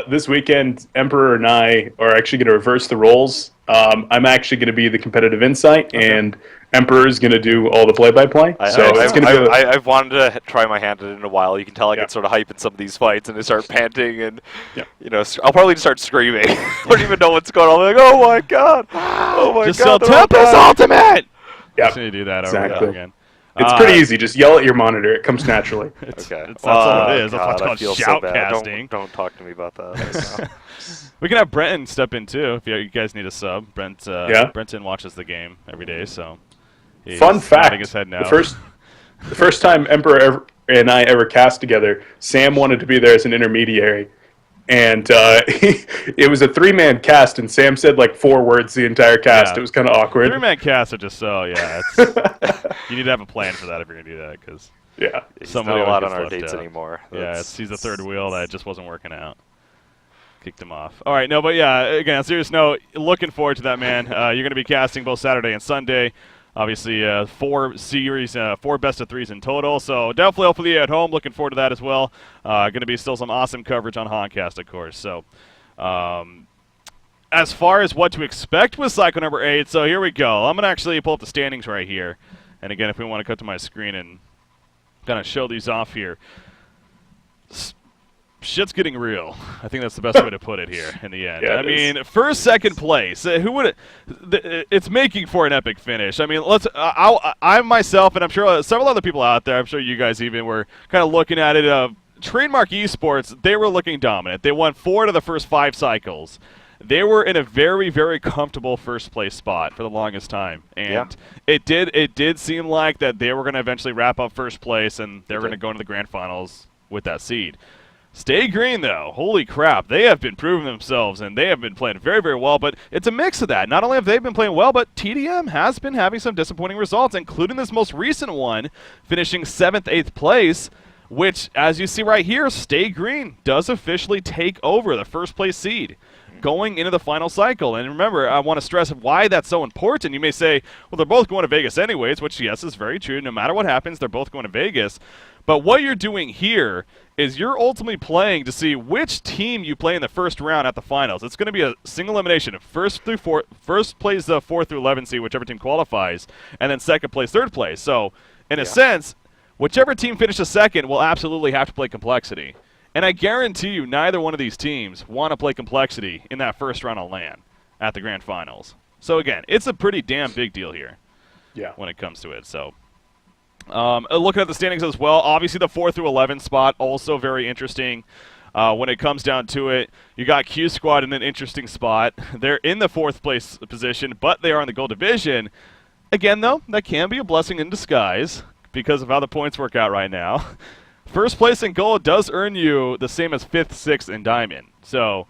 this weekend, Emperor and I are actually going to reverse the roles. I'm actually going to be the competitive insight, and Emperor is going to do all the play-by-play. I've wanted to try my hand at it in a while. You can tell I get sort of hype in some of these fights, and I start panting, and I'll probably just start screaming. I don't even know what's going on. I'm like, oh my god, just God, Tempest Ultimate. Yeah, just need to do that over and over again. It's pretty easy. Just yell at your monitor. It comes naturally. That's all it is. That's what's called shoutcasting. Don't talk to me about that. We can have Brenton step in, too, if you guys need a sub. Brenton watches the game every day, so he's Fun fact, his head now. the first time Emperor and I ever cast together, Sam wanted to be there as an intermediary. And it was a 3-man cast, and Sam said 4 words the entire cast. It was kind of awkward. 3-man casts are just you need to have a plan for that if you're going to do that, because somebody not allowed on our dates anymore. He's the third wheel that just wasn't working out. Kicked him off. All right, again, on a serious note, looking forward to that, man. You're going to be casting both Saturday and Sunday. Obviously, 4 series, 4 best-of-3s in total. So definitely, hopefully, at home, looking forward to that as well. Going to be still some awesome coverage on Honcast, of course. So as far as what to expect with Cycle number 8, so here we go. I'm going to actually pull up the standings right here. And again, if we want to cut to my screen and kind of show these off here. Shit's getting real. I think that's the best way to put it here in the end. Yeah, I mean, first, second place. Who would it's making for an epic finish. I mean, I myself, and I'm sure several other people out there, I'm sure you guys even were kind of looking at it. Trademark Esports, they were looking dominant. They won 4 to the first 5 cycles. They were in a very, very comfortable first place spot for the longest time. And it did seem like that they were going to eventually wrap up first place, and they were going to go into the grand finals with that seed. Stay Green, though. Holy crap. They have been proving themselves, and they have been playing very, very well. But it's a mix of that. Not only have they been playing well, but TDM has been having some disappointing results, including this most recent one, finishing 7th, 8th place, which, as you see right here, Stay Green does officially take over the first place seed going into the final cycle. And remember, I want to stress why that's so important. You may say, well, they're both going to Vegas anyways, which, yes, is very true. No matter what happens, they're both going to Vegas. But what you're doing here is you're ultimately playing to see which team you play in the first round at the finals. It's going to be a single elimination. First plays the 4 through 11 seed, whichever team qualifies, and then second place, third place. So, in a sense, whichever team finishes second will absolutely have to play Complexity. And I guarantee you neither one of these teams want to play Complexity in that first round of LAN at the grand finals. So, again, it's a pretty damn big deal here when it comes to it. So, looking at the standings as well, obviously the 4 through 11 spot, also very interesting. When it comes down to it, you got Q Squad in an interesting spot. They're in the 4th place position, but they are in the gold division. Again, though, that can be a blessing in disguise, because of how the points work out right now. First place in gold does earn you the same as 5th, 6th, and diamond. So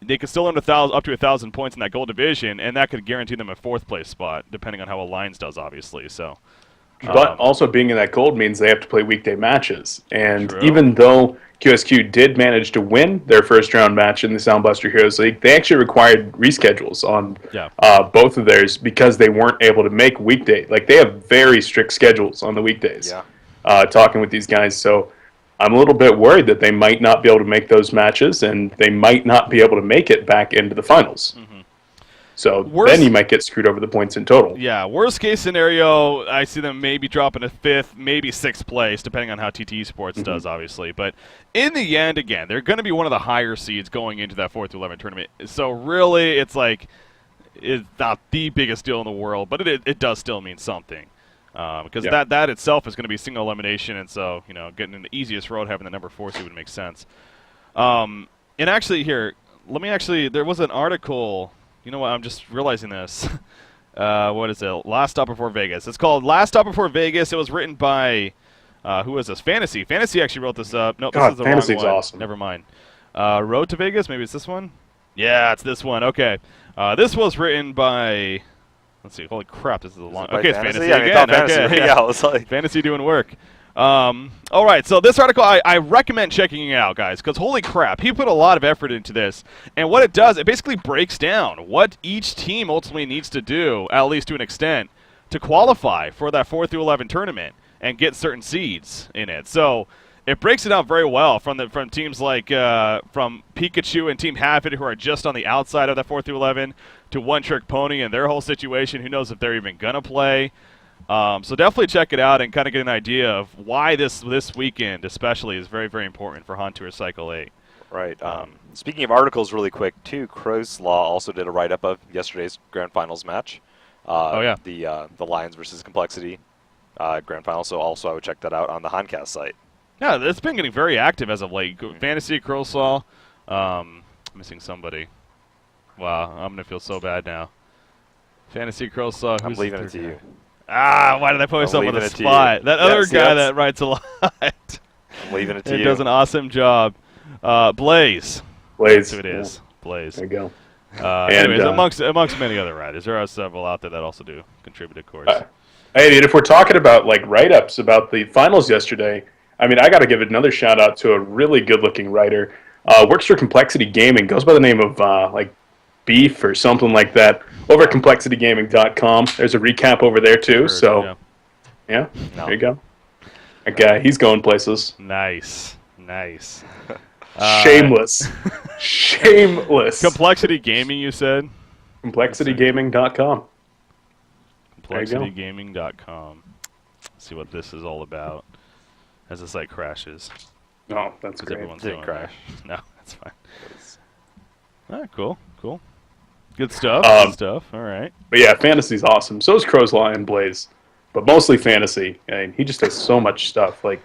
they could still earn up to 1,000 points in that gold division, and that could guarantee them a 4th place spot, depending on how Alliance does, obviously. So, but also being in that gold means they have to play weekday matches. And True. even though QSQ did manage to win their first round match in the Sound Blaster Heroes League, they actually required reschedules on both of theirs because they weren't able to make weekday. Like, they have very strict schedules on the weekdays. Yeah. Talking with these guys, so I'm a little bit worried that they might not be able to make those matches, and they might not be able to make it back into the finals. Mm-hmm. So then you might get screwed over the points in total. Yeah, worst case scenario, I see them maybe dropping to 5th, maybe 6th place, depending on how TTE Sports does, obviously. But in the end, again, they're going to be one of the higher seeds going into that 4th to 11 tournament. So really, it's like, it's not the biggest deal in the world, but it does still mean something. Because that itself is going to be single elimination, and so, getting in the easiest road, having the number 4 seed would make sense. And actually, here, there was an article. You know what? I'm just realizing this. What is it? Last Stop Before Vegas. It's called Last Stop Before Vegas. It was written by, who is this? Fantasy. Fantasy actually wrote this up. No, this is the Fantasy's wrong one. Awesome. Never mind. Road to Vegas? Maybe it's this one? Yeah, it's this one. Okay. This was written by, let's see. Holy crap, this is a long. Okay, it's Fantasy again. Fantasy. Okay. Yeah, it was like Fantasy doing work. All right, so this article, I recommend checking it out, guys, because holy crap, he put a lot of effort into this. And what it does, it basically breaks down what each team ultimately needs to do, at least to an extent, to qualify for that 4 through 11 tournament and get certain seeds in it. So it breaks it out very well from teams like from Pikachu and Team Hafford, who are just on the outside of that 4 through 11, to One Trick Pony and their whole situation. Who knows if they're even going to play. So definitely check it out and kind of get an idea of why this weekend especially is very, very important for Han Tour Cycle 8. Right. Speaking of articles really quick, too, Crow's Law also did a write-up of yesterday's Grand Finals match. The Lions versus Complexity Grand Final, so also I would check that out on the Honcast site. Yeah, it's been getting very active as of late. Fantasy, Crow's Law, missing somebody. Wow, I'm going to feel so bad now. Fantasy, Crow's Law. I'm leaving it to you. Why did I put myself on the spot? That other guy that writes a lot. I'm leaving it to you. He does an awesome job. Blaze. Blaze. That's who it is. Blaze. There you go. Anyways, amongst many other writers, there are several out there that also do contribute, of course. Hey, and if we're talking about like write-ups about the finals yesterday, I mean, I got to give another shout-out to a really good-looking writer. Works for Complexity Gaming. Goes by the name of like Beef or something like that. Over at ComplexityGaming.com. There's a recap over there too. There you go. That guy, he's going places. Nice. Shameless. Shameless. Complexity Gaming, you said? ComplexityGaming.com. ComplexityGaming.com. Let's see what this is all about as the site crashes. Oh, that's great. Everyone's Didn't doing crash. that. No, that's fine. All right, cool. Good stuff. All right. But yeah, Fantasy's awesome. So is Crow's Law and Blaze. But mostly Fantasy. I mean, he just does so much stuff. Like,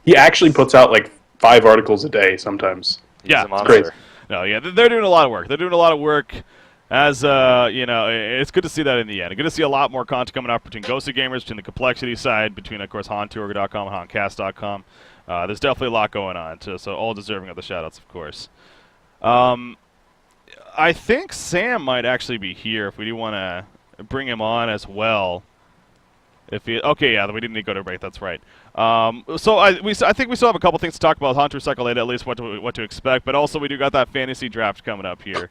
he actually puts out like 5 articles a day sometimes. Yeah, it's crazy. No, yeah, they're doing a lot of work. As, it's good to see that in the end. Good to see a lot more content coming out between Ghosted Gamers, between the Complexity side, between, of course, HonTour.com and Honcast.com. There's definitely a lot going on, so all deserving of the shout-outs, of course. I think Sam might actually be here if we do want to bring him on as well. We didn't need to go to a break. That's right. So I think we still have a couple things to talk about Hunter Cycle 8, at least what to expect. But also we do got that fantasy draft coming up here.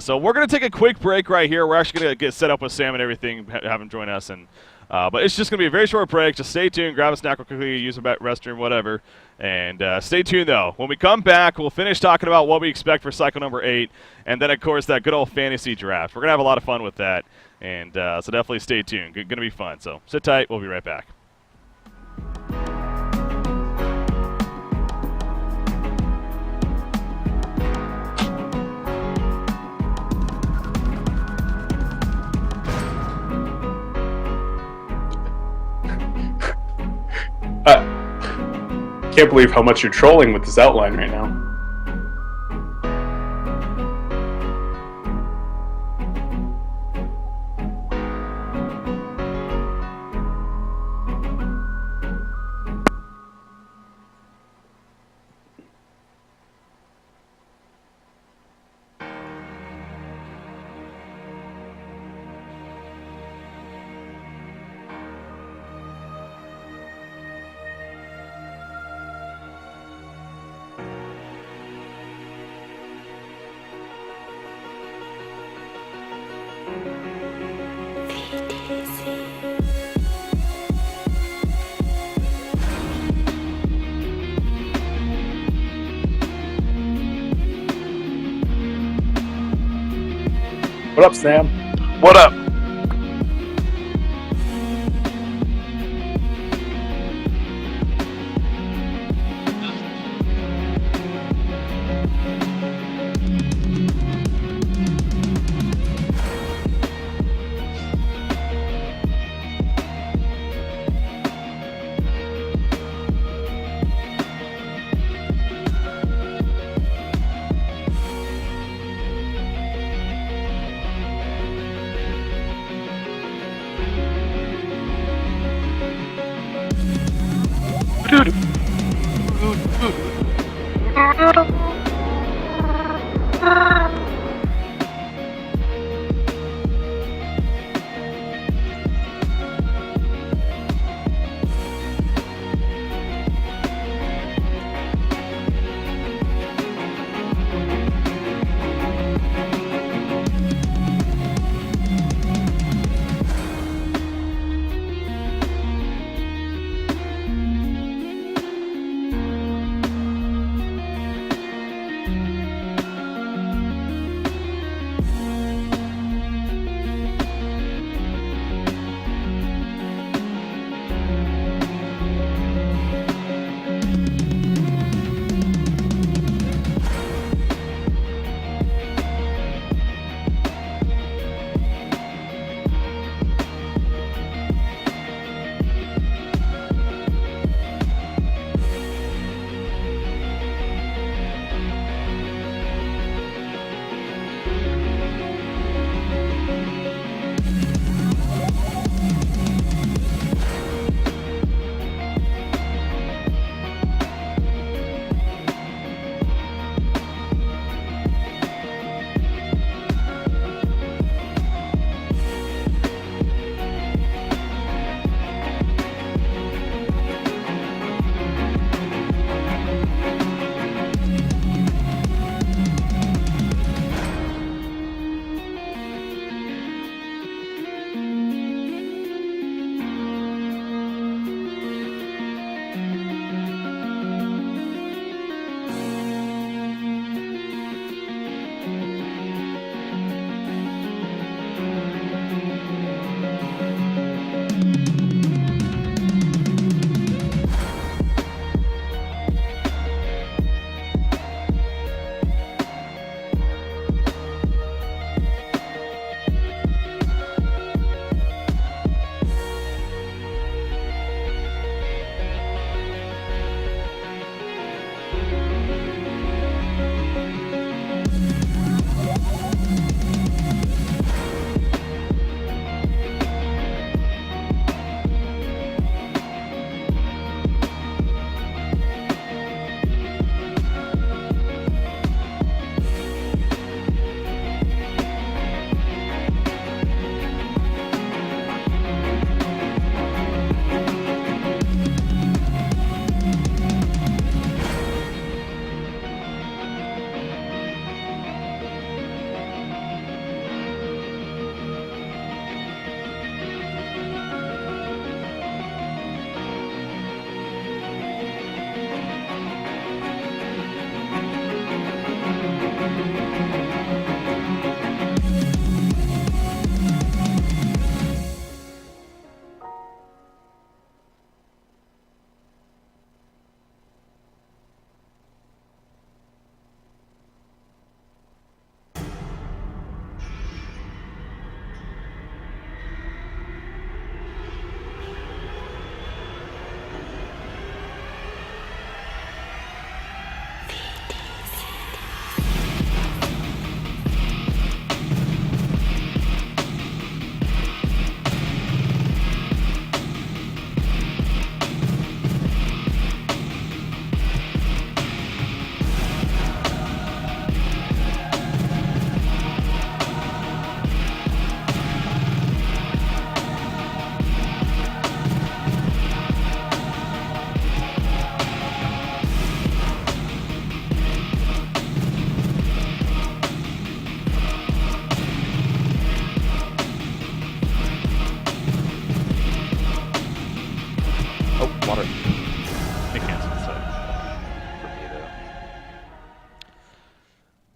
So we're gonna take a quick break right here. We're actually gonna get set up with Sam and everything, have him join us, and but it's just gonna be a very short break. Just stay tuned, grab a snack real quickly, use a restroom, whatever. And stay tuned though. When we come back, we'll finish talking about what we expect for cycle number 8, and then of course that good old fantasy draft. We're gonna have a lot of fun with that. And so definitely stay tuned. Going to be fun. So sit tight. We'll be right back. Can't believe how much you're trolling with this outline right now. What up, Sam? What up?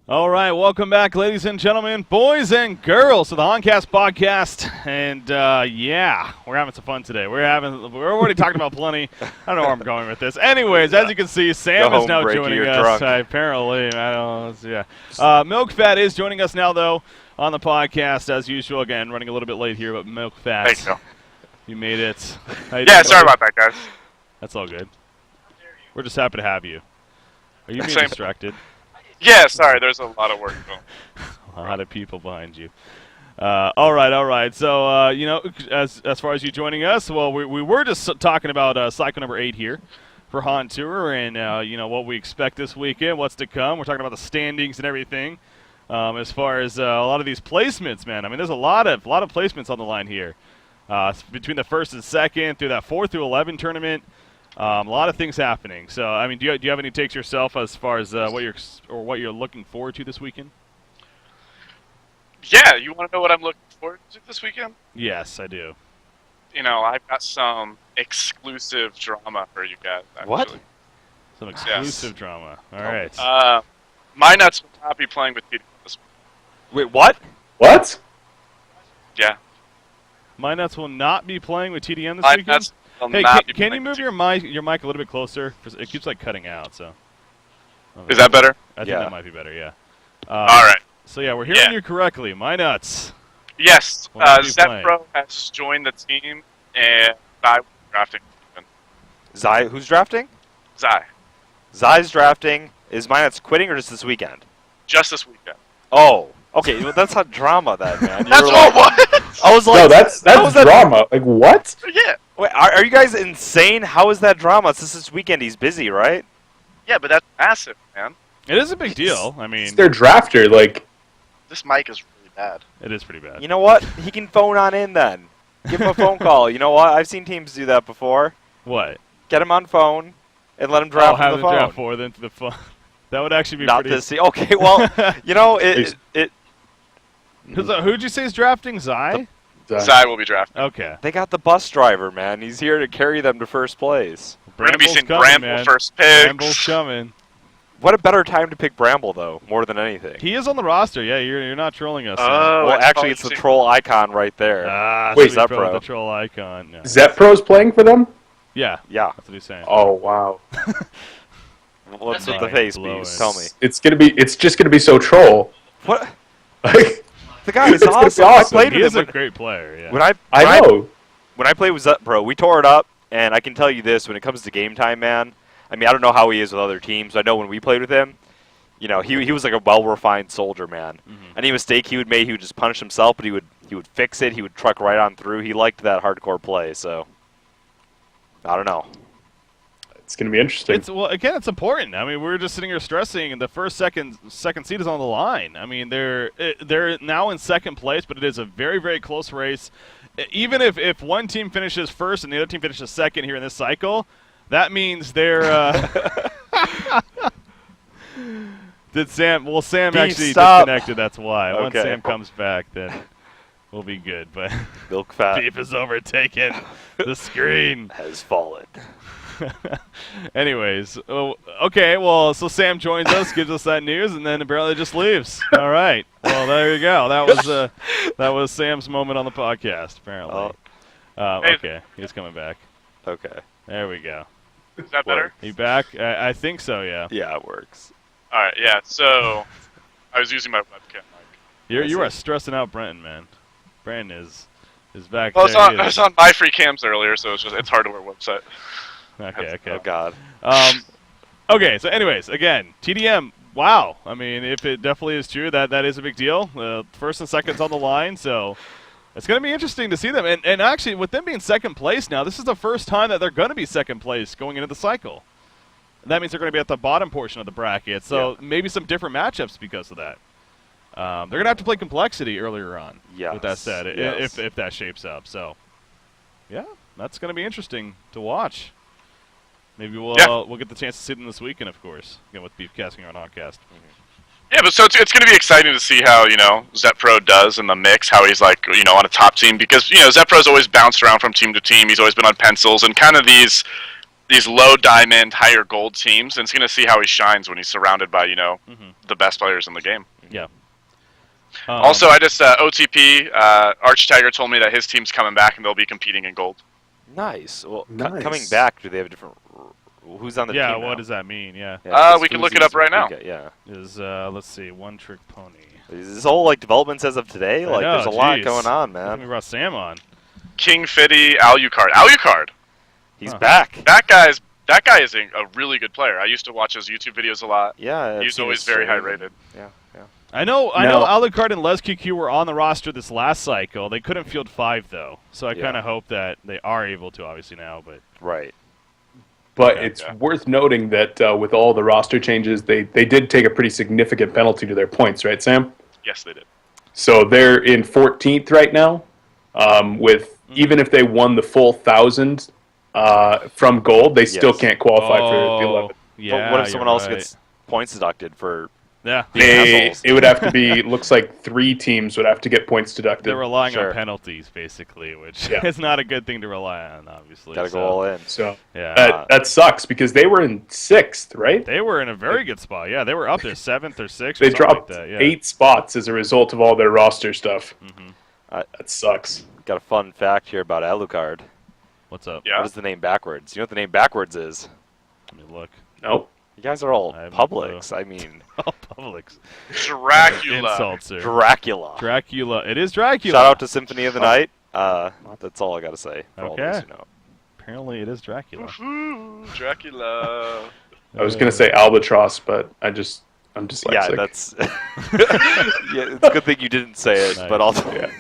All right, welcome back, ladies and gentlemen, boys and girls, to the Honcast Podcast. And we're having some fun today. We're already talking about plenty. I don't know where I'm going with this. Anyways, as you can see, Sam is now joining us. Apparently, I don't know. Yeah. Milk Fat is joining us now, though, on the podcast as usual. Again, running a little bit late here, but Milk Fat, thank you. You made it. Yeah, sorry about that, guys. That's all good. We're just happy to have you. Are you being distracted? Yeah, sorry, there's a lot of work going. A lot of people behind you. All right. So, as far as you joining us, well, we were just talking about cycle number 8 here for Hon Tour and, what we expect this weekend, what's to come. We're talking about the standings and everything. As far as a lot of these placements, man. I mean, there's a lot of placements on the line here. Between the first and second, through that 4 through 11 tournament. A lot of things happening. So, I mean, do you have any takes yourself as far as what you're looking forward to this weekend? Yeah, you want to know what I'm looking forward to this weekend? Yes, I do. I've got some exclusive drama for you guys. Actually. What? Some exclusive drama. All right. My Nuts will not be playing with TDM this week. Wait, what? What? Yeah. My Nuts will not be playing with TDM this My weekend? Nuts will Hey, not be can you playing move with your mic a little bit closer? It keeps cutting out. So. Is that better? I think that might be better. Yeah. All right. So yeah, we're hearing you correctly. My Nuts. Yes. Zepro has joined the team, and Zai will be drafting. Zai, who's drafting? Zai. Zai's drafting. Is My Nuts quitting or just this weekend? Just this weekend. Oh. Okay, well, that's not drama then, man. That's what? I was like, no, that's drama. Like what? Yeah. Wait, are you guys insane? How is that drama? It's this weekend. He's busy, right? Yeah, but that's massive, man. It is a big deal. I mean, it's their drafter. Like, this mic is really bad. It is pretty bad. You know what? He can phone on in then. Give him a phone call. You know what? I've seen teams do that before. What? Get him on phone and let him draft have the phone. Draft 4 then to the phone. That would actually be not pretty. This. Okay, well, it. Who'd you say is drafting? Zai? Zai will be drafting. Okay. They got the bus driver, man. He's here to carry them to first place. We're going to be seeing Bramble first pick. Bramble's coming. What a better time to pick Bramble, though, more than anything. He is on the roster. Yeah, you're not trolling us. Well, actually, it's the troll icon right there. Wait, Zepro. The troll icon. No. Zepro's playing for them? Yeah. Yeah. That's what he's saying. Oh, wow. What's with the face, Beast? Tell me. It's just gonna be so troll. What? Like, the guy is awesome. I played with him. He is a great player. Yeah. When I played with Zepro, we tore it up, and I can tell you this: when it comes to game time, man. I mean, I don't know how he is with other teams. I know when we played with him, he was like a well-refined soldier, man. Mm-hmm. Any mistake he would make, he would just punish himself, but he would fix it. He would truck right on through. He liked that hardcore play, so I don't know. It's going to be interesting. It's important. I mean, we're just sitting here stressing, and the second seed is on the line. I mean, they're now in second place, but it is a very, very close race. Even if one team finishes first and the other team finishes second here in this cycle, that means they're. Did Sam? Well, Sam Beef, actually stop. disconnected. That's why. Okay. Once Sam comes back, then we'll be good. But Milk Fat Beef has overtaken the screen. Has fallen. Anyways, okay. Well, so Sam joins us, gives us that news, and then apparently just leaves. All right. Well, there you go. That was Sam's moment on the podcast. Apparently. Okay, he's coming back. Okay. There we go. Is that better? You back? I think so. Yeah. Yeah, it works. All right. Yeah. So I was using my webcam mic. You are stressing out Brenton, man. Brenton is back. Well, there. I was on my free cams earlier, so it's hard to wear website. Okay. Oh God. Okay. So, anyways, again, TDM. Wow. I mean, if it definitely is true, that is a big deal. First and second's on the line, so it's going to be interesting to see them. And actually, with them being second place now, this is the first time that they're going to be second place going into the cycle. And that means they're going to be at the bottom portion of the bracket. So maybe some different matchups because of that. They're going to have to play complexity earlier on. Yes. With that said, if that shapes up. So, yeah, that's going to be interesting to watch. Maybe we'll get the chance to see them this weekend, of course, again with Beef casting on Honcast. Yeah, but so it's going to be exciting to see how Zepro does in the mix, how he's like on a top team because Zepro's always bounced around from team to team. He's always been on pencils and kind of these these low diamond, higher gold teams, and it's going to see how he shines when he's surrounded by the best players in the game. Yeah. Also, I just OTP Arch Tiger told me that his team's coming back and they'll be competing in gold. Nice. Well, Nice. Coming back, do they have a different? Who's on the team? Yeah, now? what does that mean? Yeah. We can look it up right now. Yeah. Is let's see, One Trick Pony. Is this whole developments as of today? I know, There's a lot geez. going on, We man. brought Sam on. King Fiddy, Alucard. Alucard. He's back. That guy is a really good player. I used to watch his YouTube videos a lot. Yeah. He's always very high rated. Yeah. I know Alucard and Les QQ were on the roster this last cycle. They couldn't field 5 though, so I kind of hope that they are able to obviously now. But Right. But it's worth noting that with all the roster changes, they did take a pretty significant penalty to their points, right, Sam? Yes, they did. So they're in 14th right now. With even if they won the full 1,000 from gold, they still can't qualify for the 11th. Yeah. But what if someone else right. gets points deducted for? Yeah. It would have to be. Looks like 3 teams would have to get points deducted. They're relying Sure. on penalties basically, which is not a good thing to rely on, obviously. Gotta go all in. So Yeah. that sucks because they were in 6th, right? They were in a very good spot. Yeah, they were up there 7th or 6th. They or something dropped like that. Yeah. 8 spots as a result of all their roster stuff. Mm-hmm. That sucks. Got a fun fact here about Alucard. What's up? Yeah. What is the name backwards? You know what the name backwards is? Let me look. Nope. You guys are all I have no Publix. I mean, Oh, Publix. Dracula. Insults her. Dracula. Dracula. It is Dracula. Shout out to Symphony of the Night. That's all I gotta say. For all those Okay. who know. Apparently, it is Dracula. Woohoo, Dracula. I was gonna say Albatross, but I'm dyslexic. Yeah, that's. Yeah, it's a good thing you didn't say it, Nice. but also. Yeah.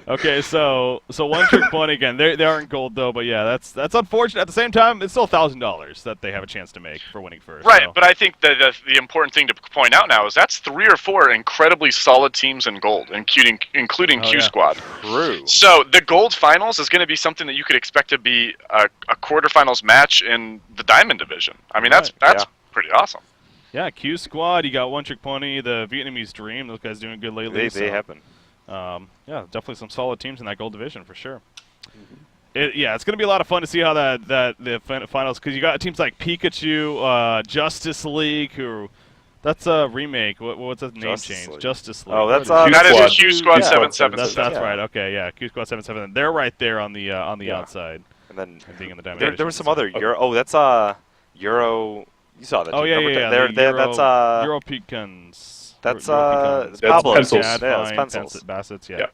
Okay, so One Trick Pony again. They aren't gold though, but yeah, that's unfortunate. At the same time, it's still $1,000 that they have a chance to make for winning first. Right, so. but I think that the important thing to point out now is that's 3 or 4 incredibly solid teams in gold, including Oh, Q yeah. Squad. True. So the gold finals is going to be something that you could expect to be a quarterfinals match in the Diamond division. I mean, that's pretty awesome. Yeah, Q Squad. You got One Trick Pony, the Vietnamese Dream. Those guys doing good lately. They happen. Yeah, definitely some solid teams in that gold division for sure. It's going to be a lot of fun to see how the finals, because you got teams like Pikachu, Justice League, that's a remake. What's the name Justice change? League. Justice League. Oh, that's That Squad. is Q Squad Yeah, 777. That's right. Okay, yeah, Q Squad 777. They're right there on the outside, And then and being in the diamond. there division. was some other Euro. Oh, that's Euro. You saw that. Oh too. yeah, Remember yeah. They're, The that's Euro Pecans. That's That's Pablo's. pencils. Yeah, that's pencils. Bassets. Yeah.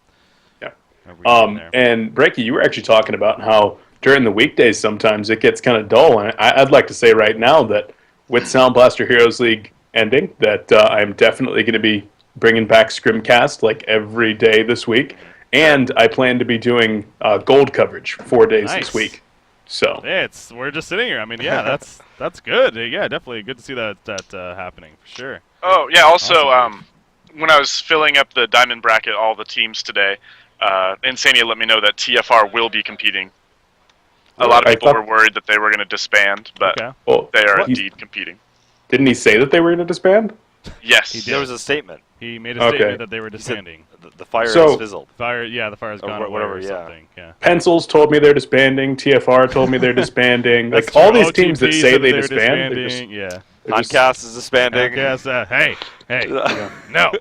Yeah. Yeah. And Breaky, you were actually talking about how during the weekdays sometimes it gets kind of dull, and I'd like to say right now that with Sound Blaster Heroes League ending, that I'm definitely going to be bringing back Scrimcast like every day this week, and I plan to be doing gold coverage 4 days Nice. this week. So We're just sitting here. I mean, yeah, that's good. Yeah, definitely good to see that happening for sure. Oh, yeah, also, Awesome. when I was filling up the Diamond bracket, all the teams today, Insania let me know that TFR will be competing. A lot of I people thought- were worried that they were going to disband, but Okay. well, they are What? indeed competing. didn't he say that they were going to disband? Yes. He did. There was a statement. He made a Okay. statement that they were He said disbanding. the fire So- has fizzled. Fire, the fire's Or gone away whatever, or yeah. something. Yeah. Pencils told me they're disbanding. TFR told me they're disbanding. That's Like all true. these teams that OTP say said they were disband, they're disbanding. Yeah. just Honcast is disbanding. Yes. Hey. No.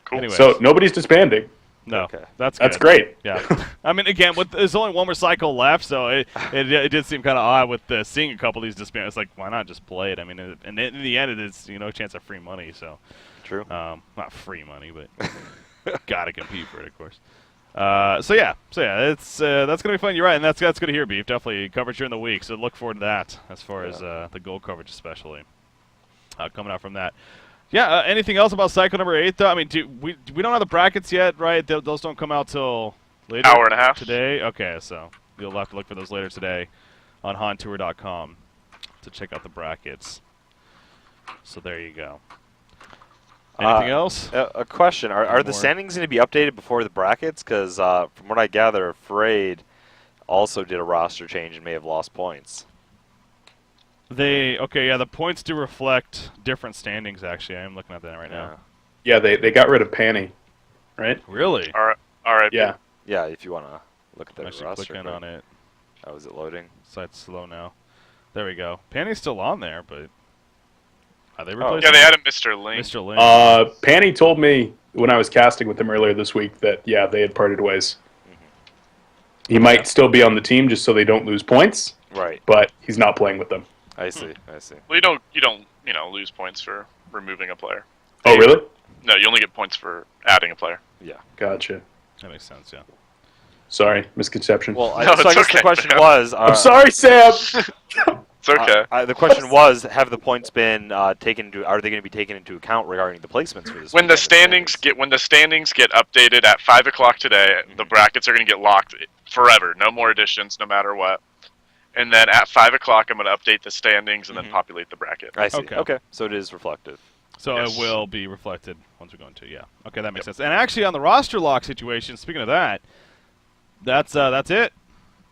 Cool. Anyways. So nobody's disbanding. No. Okay. That's That's good. great. Yeah. I mean, again, there's only one more cycle left, so it did seem kind of odd with seeing a couple of these disbands. It's like, why not just play it? I mean, and in the end, it is a chance of free money. So, True. not free money, but gotta compete for it, of course. So yeah, it's that's gonna be fun. You're right, and that's good to hear, Beef. Definitely coverage during the week, so look forward to that as far as the gold coverage, especially coming out from that. Yeah. Anything else about cycle number 8 though? I mean, we don't have the brackets yet, right? Those don't come out till later. Hour and a half. Today. Okay, so you'll have to look for those later today on hontour.com to check out the brackets. So there you go. Anything else? A question: Are the More. standings going to be updated before the brackets? Because from what I gather, Afraid also did a roster change and may have lost points. The points do reflect different standings. Actually, I am looking at that right now. Yeah, they got rid of Panny, right? Really? All right. Yeah. Yeah, if you want to Look at that Actually, roster. click in on it. Oh, is it loading? Site's slow now. There we go. Panny's still on there, but are they Yeah, replacing they added Mr. Ling. Mr. Lin? Panny told me when I was casting with him earlier this week that, yeah, they had parted ways. He might still be on the team just so they don't lose points. Right. But he's not playing with them. I see. I see. Well, you don't lose points for removing a player. Oh, really? No, you only get points for adding a player. Yeah. Gotcha. That makes sense, yeah. Sorry, misconception. Well, No, so I it's guess okay, the question man. was. I'm sorry, Sam. It's okay. The question was: have the points been taken into? Are they going to be taken into account regarding the placements for this? When the weekend? standings get updated at 5 o'clock today, the brackets are going to get locked forever. No more additions, no matter what. And then at 5 o'clock, I'm going to update the standings and then populate the bracket. I see. Okay. Okay. So it is reflective. So Yes. it will be reflected once we go into yeah. Okay, that makes sense. And actually, on the roster lock situation, speaking of that, that's it.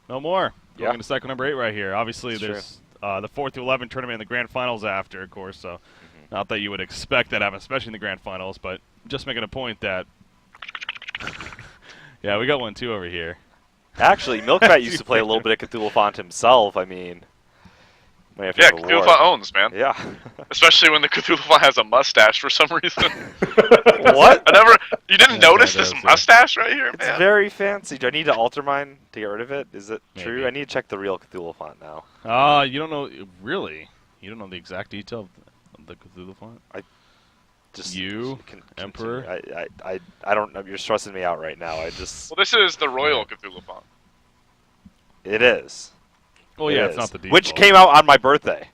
No more. Yeah. Going to cycle number 8 right here. Obviously, That's there's the 4 through 11 tournament and the grand finals after, of course. So not that you would expect that happen, especially in the grand finals, but just making a point that yeah, we got one too over here. Actually, Milkbat used to play a little bit of Cthulhu Font himself. I mean, might have to Yeah, give a Cthulhu award. Font owns, man. Yeah. Especially when the Cthulhu Font has a mustache for some reason. What? You didn't Yeah, notice that this does, yeah. mustache right here, It's man? very fancy. Do I need to alter mine to get rid of it? Is it true? Maybe. I need to check the real Cthulhu Font now. You don't know, really? You don't know the exact detail of the Cthulhu font? Just You, Emperor? I don't know. You're stressing me out right now. I just. Well, this is the Royal Cthulhu Font. It is. Well, It yeah, is. it's not the default. Which came out on my birthday.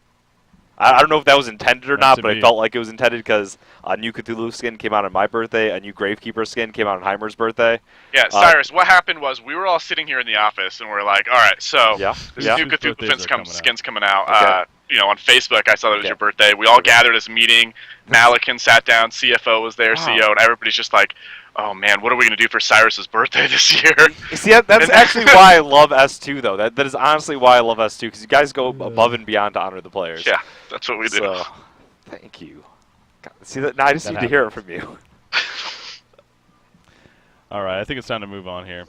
I don't know if that was intended or That's not, to but be. I felt like it was intended because a new Cthulhu skin came out on my birthday, a new Gravekeeper skin came out on Heimer's birthday. Yeah, Cyrus, what happened was we were all sitting here in the office and we're like, all right, so Yeah. this Yeah. new Whose Cthulhu birthdays are skin's coming out. Okay. On Facebook, I saw that it was Okay. your birthday. We all gathered as a meeting. Malakin sat down, CFO was there, Wow. CEO, and everybody's just like, oh man, what are we going to do for Cyrus's birthday this year? See, that's actually why I love S2, though. That is honestly why I love S2, because you guys go above and beyond to honor the players. Yeah, that's what we do. So, thank you. God, see that? Now I just That need to hear it from you. All right, I think it's time to move on here.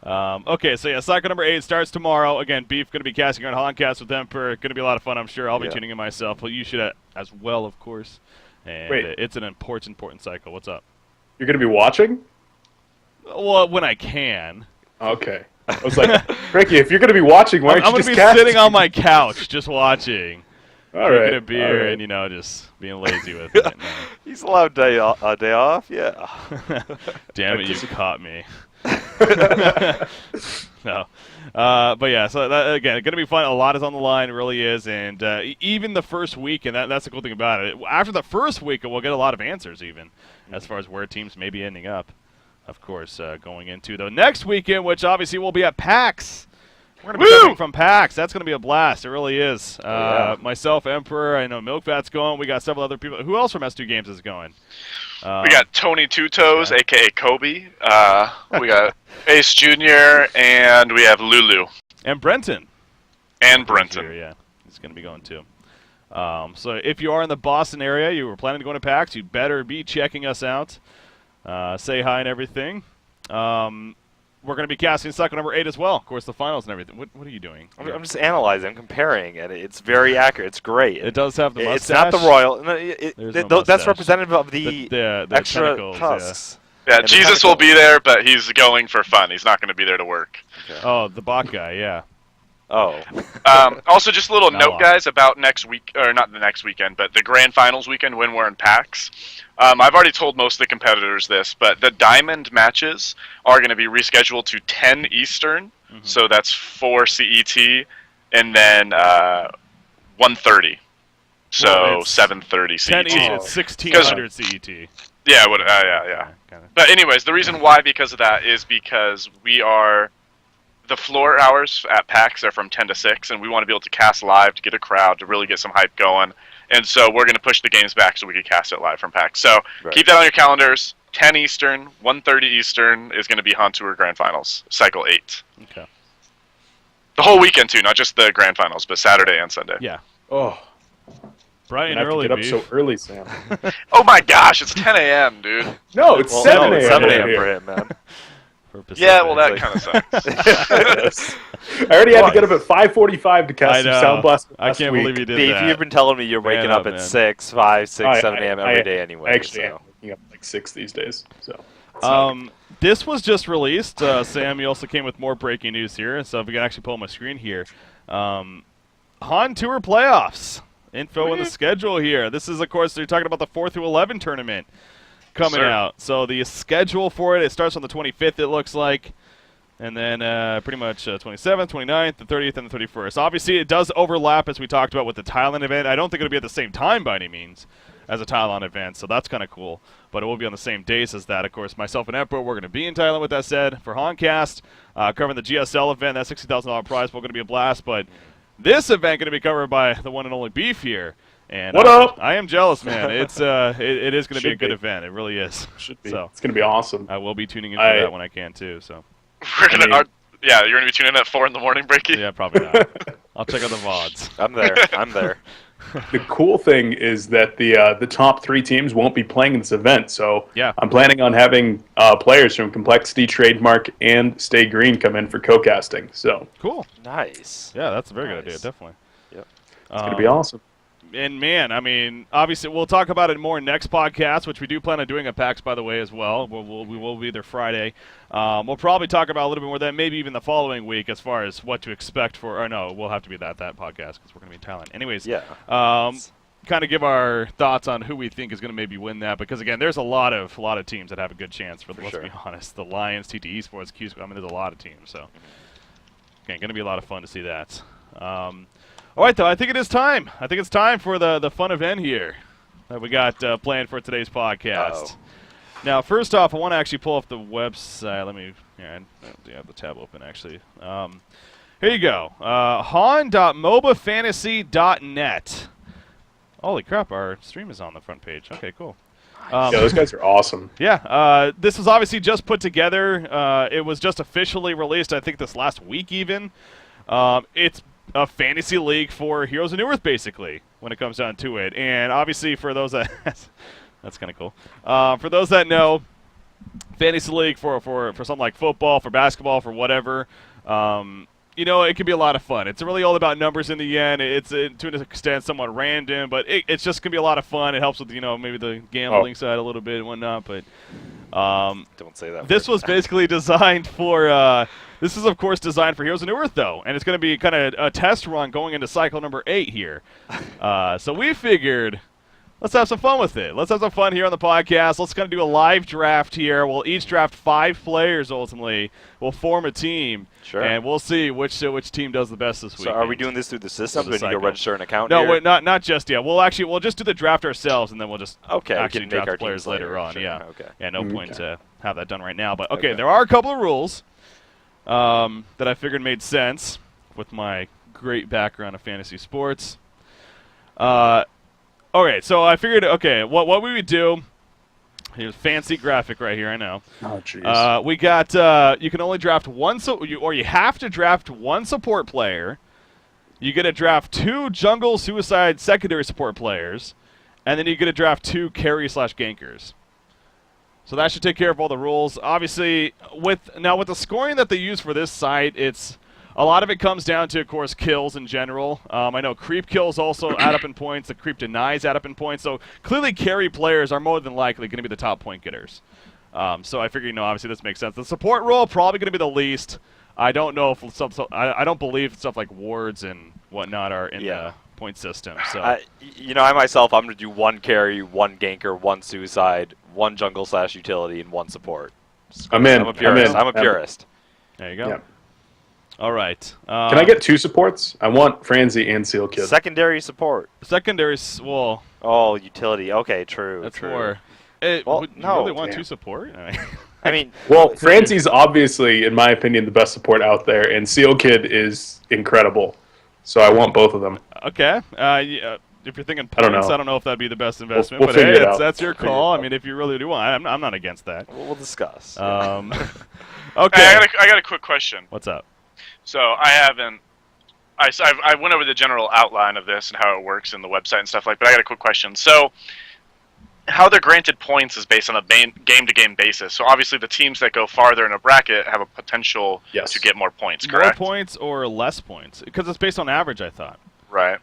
Okay, so yeah, cycle number 8 starts tomorrow. Again, Beef going to be casting on Honcast with Emperor. Going to be a lot of fun, I'm sure. I'll be Yeah. tuning in myself. Well, you should as well, of course. And Wait. it's an important cycle. What's up? You're going to be watching? Well, when I can. Okay. I was like, Ricky, if you're going to be watching, why I'm aren't you going to just be casting? sitting on my couch just watching. All drinking right. a beer all right. and, just being lazy with it. No. He's allowed day off, yeah. Damn it, you caught me. No. But yeah, so that, again, going to be fun. A lot is on the line, it really is. And even the first week, and that's the cool thing about it. After the first week, we'll get a lot of answers even as far as where teams may be ending up, of course, going into the next weekend, which obviously will be at PAX. We're going to be coming from PAX. That's going to be a blast. It really is. Yeah. Myself, Emperor, I know Milkvat's going. We got several other people. Who else from S2 Games is going? We got Tony Two Toes, a.k.a. Kobe. We got Ace Jr., and we have Lulu. And Brenton. And Brenton. Here, yeah, he's going to be going too. So if you are in the Boston area, you were planning to go to PAX, you better be checking us out. Say hi and everything. We're going to be casting cycle number 8 as well. Of course, the finals and everything. What are you doing? I'm just analyzing, I'm comparing, and it's very accurate. It's great. It does have the It's mustache. not the royal. No, There's no that's mustache. representative of the, the extra tentacles, tusks. Yeah, And the Jesus will be tentacles. there, but he's going for fun. He's not going to be there to work. Yeah. Oh, the bot guy, yeah. Oh. Also, just a little Now note, on. guys, about next week, or not the next weekend, but the grand finals weekend when we're in PAX. I've already told most of the competitors this, but the diamond matches are going to be rescheduled to 10 Eastern, so that's 4 CET, and then 1:30, so Well, it's 7:30 10 CET. each, it's 1600 CET. Yeah, yeah. Kinda. But anyways, the reason why because of that is because the floor hours at PAX are from 10 to 6, and we want to be able to cast live to get a crowd, to really get some hype going. And so we're going to push the games back so we can cast it live from PAX. So Right. keep that on your calendars. 10 Eastern, 1:30 Eastern is going to be Han Tour Grand Finals, Cycle 8. Okay. The whole weekend, too, not just the Grand Finals, but Saturday and Sunday. Yeah. Oh, Bright I and have to early, get up Beef. so early, Sam. Oh my gosh, it's 10 a.m., dude. No, it's Well, 7 no, it's a.m. 7 over a.m. here. for him, man. for Pacific. Yeah, well, that kind of sucks. Yes. I already had to get up at 5:45 to cast some Sound Blast. I can't believe you did Beef, that. you've been telling me you're waking up at 6, 5, 6, 7 a.m. every day anyway. I actually am waking up at like 6 these days. So. This was just released. Sam, you also came with more breaking news here, so if we can actually pull up my screen here. Hon Tour playoffs. Info on the schedule here. This is, of course, they're talking about the 4 through 11 tournament coming out. So the schedule for it starts on the 25th, it looks like. And then pretty much 27th, 29th, the 30th, and the 31st. Obviously, it does overlap, as we talked about, with the Thailand event. I don't think it'll be at the same time by any means as a Thailand event, so that's kind of cool. But it will be on the same days as that. Of course, myself and Emperor, we're going to be in Thailand, with that said, for Honcast, covering the GSL event. That $60,000 prize pool going to be a blast. But this event going to be covered by the one and only Beef here. And what up? I am jealous, man. It is going to be a good event. It really is. Should be. So it's going to be awesome. I will be tuning in for that when I can, too. So. You're gonna be tuning in at 4 in the morning, Breaky? Yeah, probably not. I'll check out the VODs. I'm there. The cool thing is that the top 3 teams won't be playing in this event, so I'm planning on having players from Complexity, Trademark, and Stay Green come in for co-casting. So cool. Nice. Yeah, that's a very good idea, definitely. Yep. It's going to be awesome. And, man, I mean, obviously, we'll talk about it more next podcast, which we do plan on doing at PAX, by the way, as well. We will be there Friday. We'll probably talk about a little bit more of that, maybe even the following week, as far as what to expect for – or no, we'll have to be that podcast because we're going to be in Thailand. Anyways, kind of give our thoughts on who we think is going to maybe win that, because, again, there's a lot of teams that have a good chance. Let's be honest. The Lions, TTE Sports, Q School, I mean, there's a lot of teams. So, again, going to be a lot of fun to see that. All right, though, I think it is time. I think it's time for the fun event here that we got planned for today's podcast. Now, first off, I want to actually pull up the website. Let me I have the tab open, actually. Here you go. hon.mobafantasy.net. Holy crap, our stream is on the front page. Okay, cool. Yeah, those guys are awesome. Yeah, this was obviously just put together. It was just officially released, I think, this last week even. It's a fantasy league for Heroes of Newerth, basically, when it comes down to it. And obviously, for those that that's kind of cool. For those that know, fantasy league for something like football, for basketball, for whatever, it can be a lot of fun. It's really all about numbers in the end. It's to an extent somewhat random, but it's just gonna be a lot of fun. It helps with maybe the gambling side a little bit and whatnot. But don't say that. This was basically designed for. This is, of course, designed for Heroes of Newerth, though, and it's going to be kind of a test run going into cycle number 8 here. So we figured, let's have some fun with it. Let's have some fun here on the podcast. Let's kind of do a live draft here. We'll each draft 5 players, ultimately. We'll form a team, and we'll see which team does the best this week. So are we doing this through the system? Do we need to register an account No, here? wait, not just yet. We'll just do the draft ourselves, and then we'll just actually draft our players later on. Sure. Yeah, okay. Yeah, no point to have that done right now. But, okay, there are a couple of rules that I figured made sense with my great background of fantasy sports. Okay, so I figured, what we would do, here's a fancy graphic right here, I know. Oh, jeez. We got, you can only draft one, or you have to draft one support player. You get to draft 2 jungle suicide secondary support players, and then you get to draft 2 carry/gankers. So that should take care of all the rules. Obviously, with the scoring that they use for this site, a lot of it comes down to, of course, kills in general. I know creep kills also add up in points. The creep denies add up in points. So clearly carry players are more than likely going to be the top point getters. So I figure, obviously this makes sense. The support role probably going to be the least. I don't know if I don't believe stuff like wards and whatnot are in the point system. So I myself, I'm going to do 1 carry, 1 ganker, 1 suicide, 1 jungle/utility, and 1 support. I'm in. I'm a purist. There you go. Yeah. All right. Can I get 2 supports? I want Franzi and Seal Kid. Secondary support. Secondary, well. Oh, utility. Okay, true. That's true. more. Well, would you really want 2 support? I mean, well, Franzi's obviously, in my opinion, the best support out there, and Seal Kid is incredible. So I want both of them. Okay. If you're thinking points, I don't know if that'd be the best investment. We'll but hey, that's your call. I mean, if you really do want, I'm not against that. We'll discuss. Okay. I got a quick question. What's up? So I went over the general outline of this and how it works in the website and stuff like that. But I got a quick question. So how they're granted points is based on a game-to-game basis. So obviously the teams that go farther in a bracket have a potential to get more points, correct? More points or less points? Because it's based on average, I thought. Right.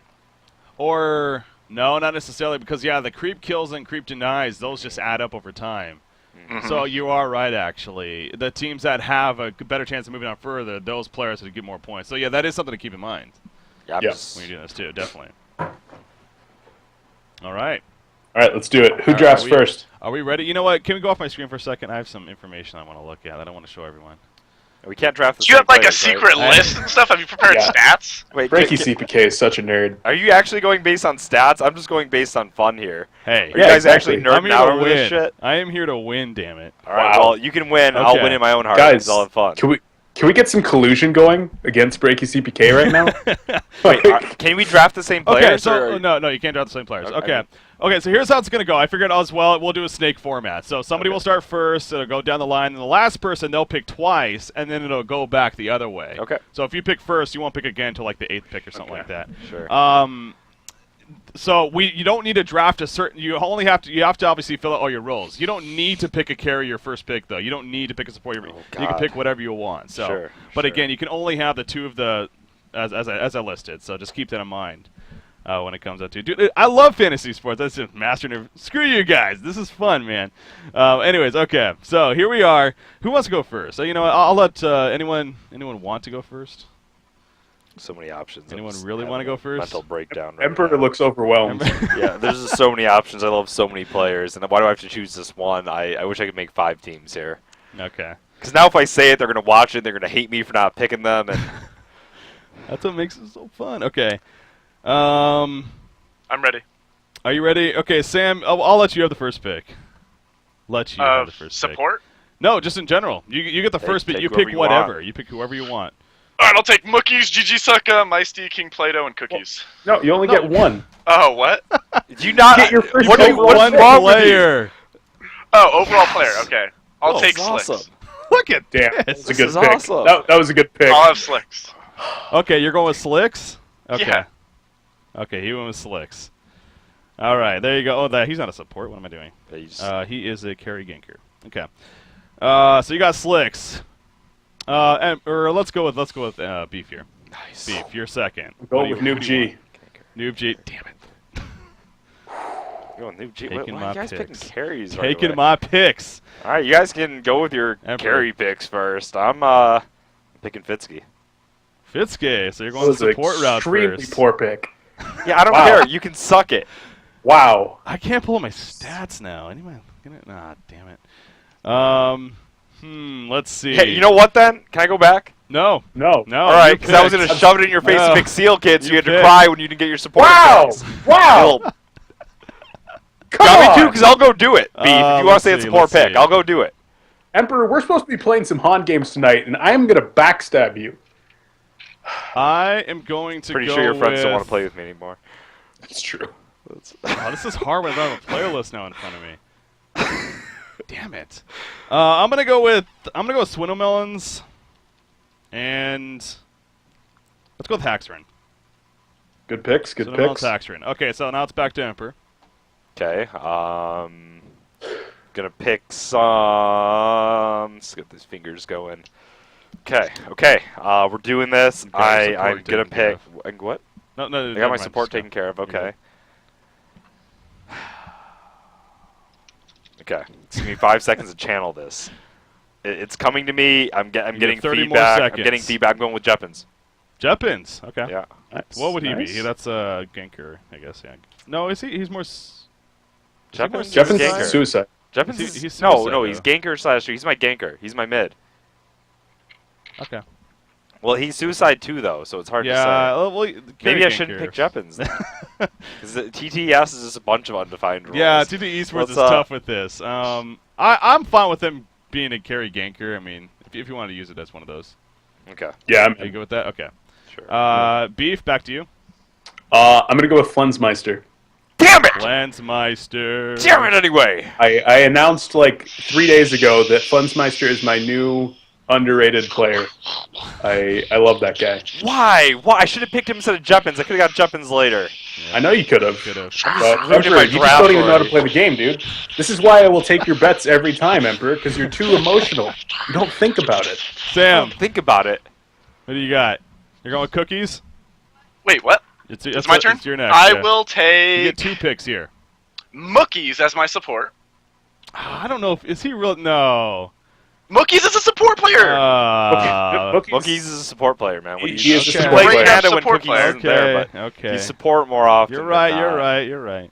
Or, no, not necessarily, because, the creep kills and creep denies, those just add up over time. Mm-hmm. So you are right, actually. The teams that have a better chance of moving on further, those players would get more points. So, that is something to keep in mind. Yes. When you're doing this, too, definitely. All right. All right, let's do it. Who drafts first? Are we ready? You know what? Can we go off my screen for a second? I have some information I want to look at. I don't want to show everyone. We can't draft the Do you have, like, a secret list and stuff? Have you prepared stats? Wait, Breaky CPK is such a nerd. Are you actually going based on stats? I'm just going based on fun here. Hey. Are you guys actually nerding out over win. this shit? I am here to win, damn it. All right, well, you can win. Okay. I'll win in my own heart. Guys, I'll have fun. Can we get some collusion going against Breaky CPK right now? Wait, can we draft the same players? Okay, so no, you can't draft the same players. Okay, so here's how it's going to go. I figured as well we'll do a snake format. So somebody will start first, it'll go down the line, and the last person, they'll pick twice, and then it'll go back the other way. Okay. So if you pick first, you won't pick again until like the 8th pick or something like that. Sure. So you don't need to draft a certain. You have to obviously fill out all your roles. You don't need to pick a carry your first pick though. You don't need to pick a support. You can pick whatever you want. So, but again, you can only have the two of the as I listed. So just keep that in mind when it comes up to. Dude, I love fantasy sports. That's just master. Screw you guys. This is fun, man. Anyways, okay. So here we are. Who wants to go first? So I'll let anyone want to go first. So many options. Anyone really want to go first? Mental breakdown. Right Emperor now. looks overwhelmed. Yeah, there's just so many options. I love so many players, and why do I have to choose this one? I wish I could make 5 teams here. Okay. Because now if I say it, they're gonna watch it. They're gonna hate me for not picking them. And that's what makes it so fun. Okay. I'm ready. Are you ready? Okay, Sam. I'll let you have the first pick. Let you have the first support? pick. No, just in general. You get the first pick. You pick whatever. You pick whoever you want. All right, I'll take Mookies, GG Sucka, Meisty, King Plato, and Cookies. No, you only get one. Oh, what? Did you not get your first what's one wrong player? Oh, overall player. Okay, I'll take Slicks. Awesome. Look at Damn, this. that's a good pick. Awesome. That was a good pick. I'll have Slicks. Okay, you're going with Slicks? Okay. Yeah. Okay, he went with Slicks. All right, there you go. Oh, he's not a support. What am I doing? He is a carry ganker. Okay. So you got Slicks. Let's go with Beef here. Nice. Beef, you're second. Go with Noob G. Noob G. Damn it. Noob G. Taking Why my are you guys picks. picking carries? Taking my picks. All right, you guys can go with your carry picks first. I'm picking Fitzky. Fitzky. So you're going with the support route extremely first. poor pick. Yeah, I don't care. You can suck it. Wow. I can't pull up my stats now. Anyone? Damn it. Let's see. Hey, you know what then? Can I go back? No. No. All right, because I was going to shove it in your face and pick Seal Kid, so you had to cry when you didn't get your support. Wow. Wow. Got me too, because I'll go do it. Beef, if you want to say it's a poor pick, I'll go do it. Emperor, we're supposed to be playing some Han games tonight, and I'm going to backstab you. I am going to Pretty go sure your friends don't with- want to play with me anymore. That's true. Oh, this is hard when I don't have a player list now in front of me. Damn it. I'm gonna go with Swindle Melons, and let's go with Haxrin. Good picks. Good Swindle picks. Melons, Haxrin. Okay, so now it's back to Emperor. Okay, gonna pick some. Let's get these fingers going. Okay, we're doing this. I'm gonna pick. What? No, I got my support taken care of. Okay. Okay. Give me 5 seconds to channel this. It's coming to me. I'm getting 30 more feedback. seconds. I'm getting feedback. I'm going with Jeppins. Jeppins. Okay. Yeah. Nice. What would he Nice. be? That's a ganker, I guess. Yeah. No, is he? He's more. Jeppins. Jeppins Ganker. is suicide. Jeppins. He's No, suicide, he's though. ganker / he's my ganker. He's my mid. Okay. Well, he's suicide too, though, so it's hard to say. Well, Maybe I shouldn't pick Jeppins. Because TTS is just a bunch of undefined rules. Yeah, TT Esports is tough with this. I'm fine with him being a carry ganker. I mean, if you want to use it as one of those. Okay. Yeah, Are you good with that? Okay. Sure. Beef, back to you. I'm going to go with Flensmeister. Damn it! Lensmeister. Damn it anyway! I announced like 3 days ago that Flensmeister is my new underrated player. I love that guy. Why? I should have picked him instead of Jeppins. I could have got Jeppins later. I know you could have. But looking at Emperor, my you just draft don't even know how to already. play the game, dude. This is why I will take your bets every time, Emperor, because you're too emotional. You don't think about it. Sam, Think about it. what do you got? You're going with cookies? Wait, what? It's my turn? It's your next. I yeah. will You take get 2 picks here. Mookies as my support. I don't know if is he real. No. Mookies is a support player. Mookie's is a support player, man. What do He you is a He support plays player. Canada when Support Cookies player. isn't there, but Okay. he's support more often. You're right. than You're not. right. You're right.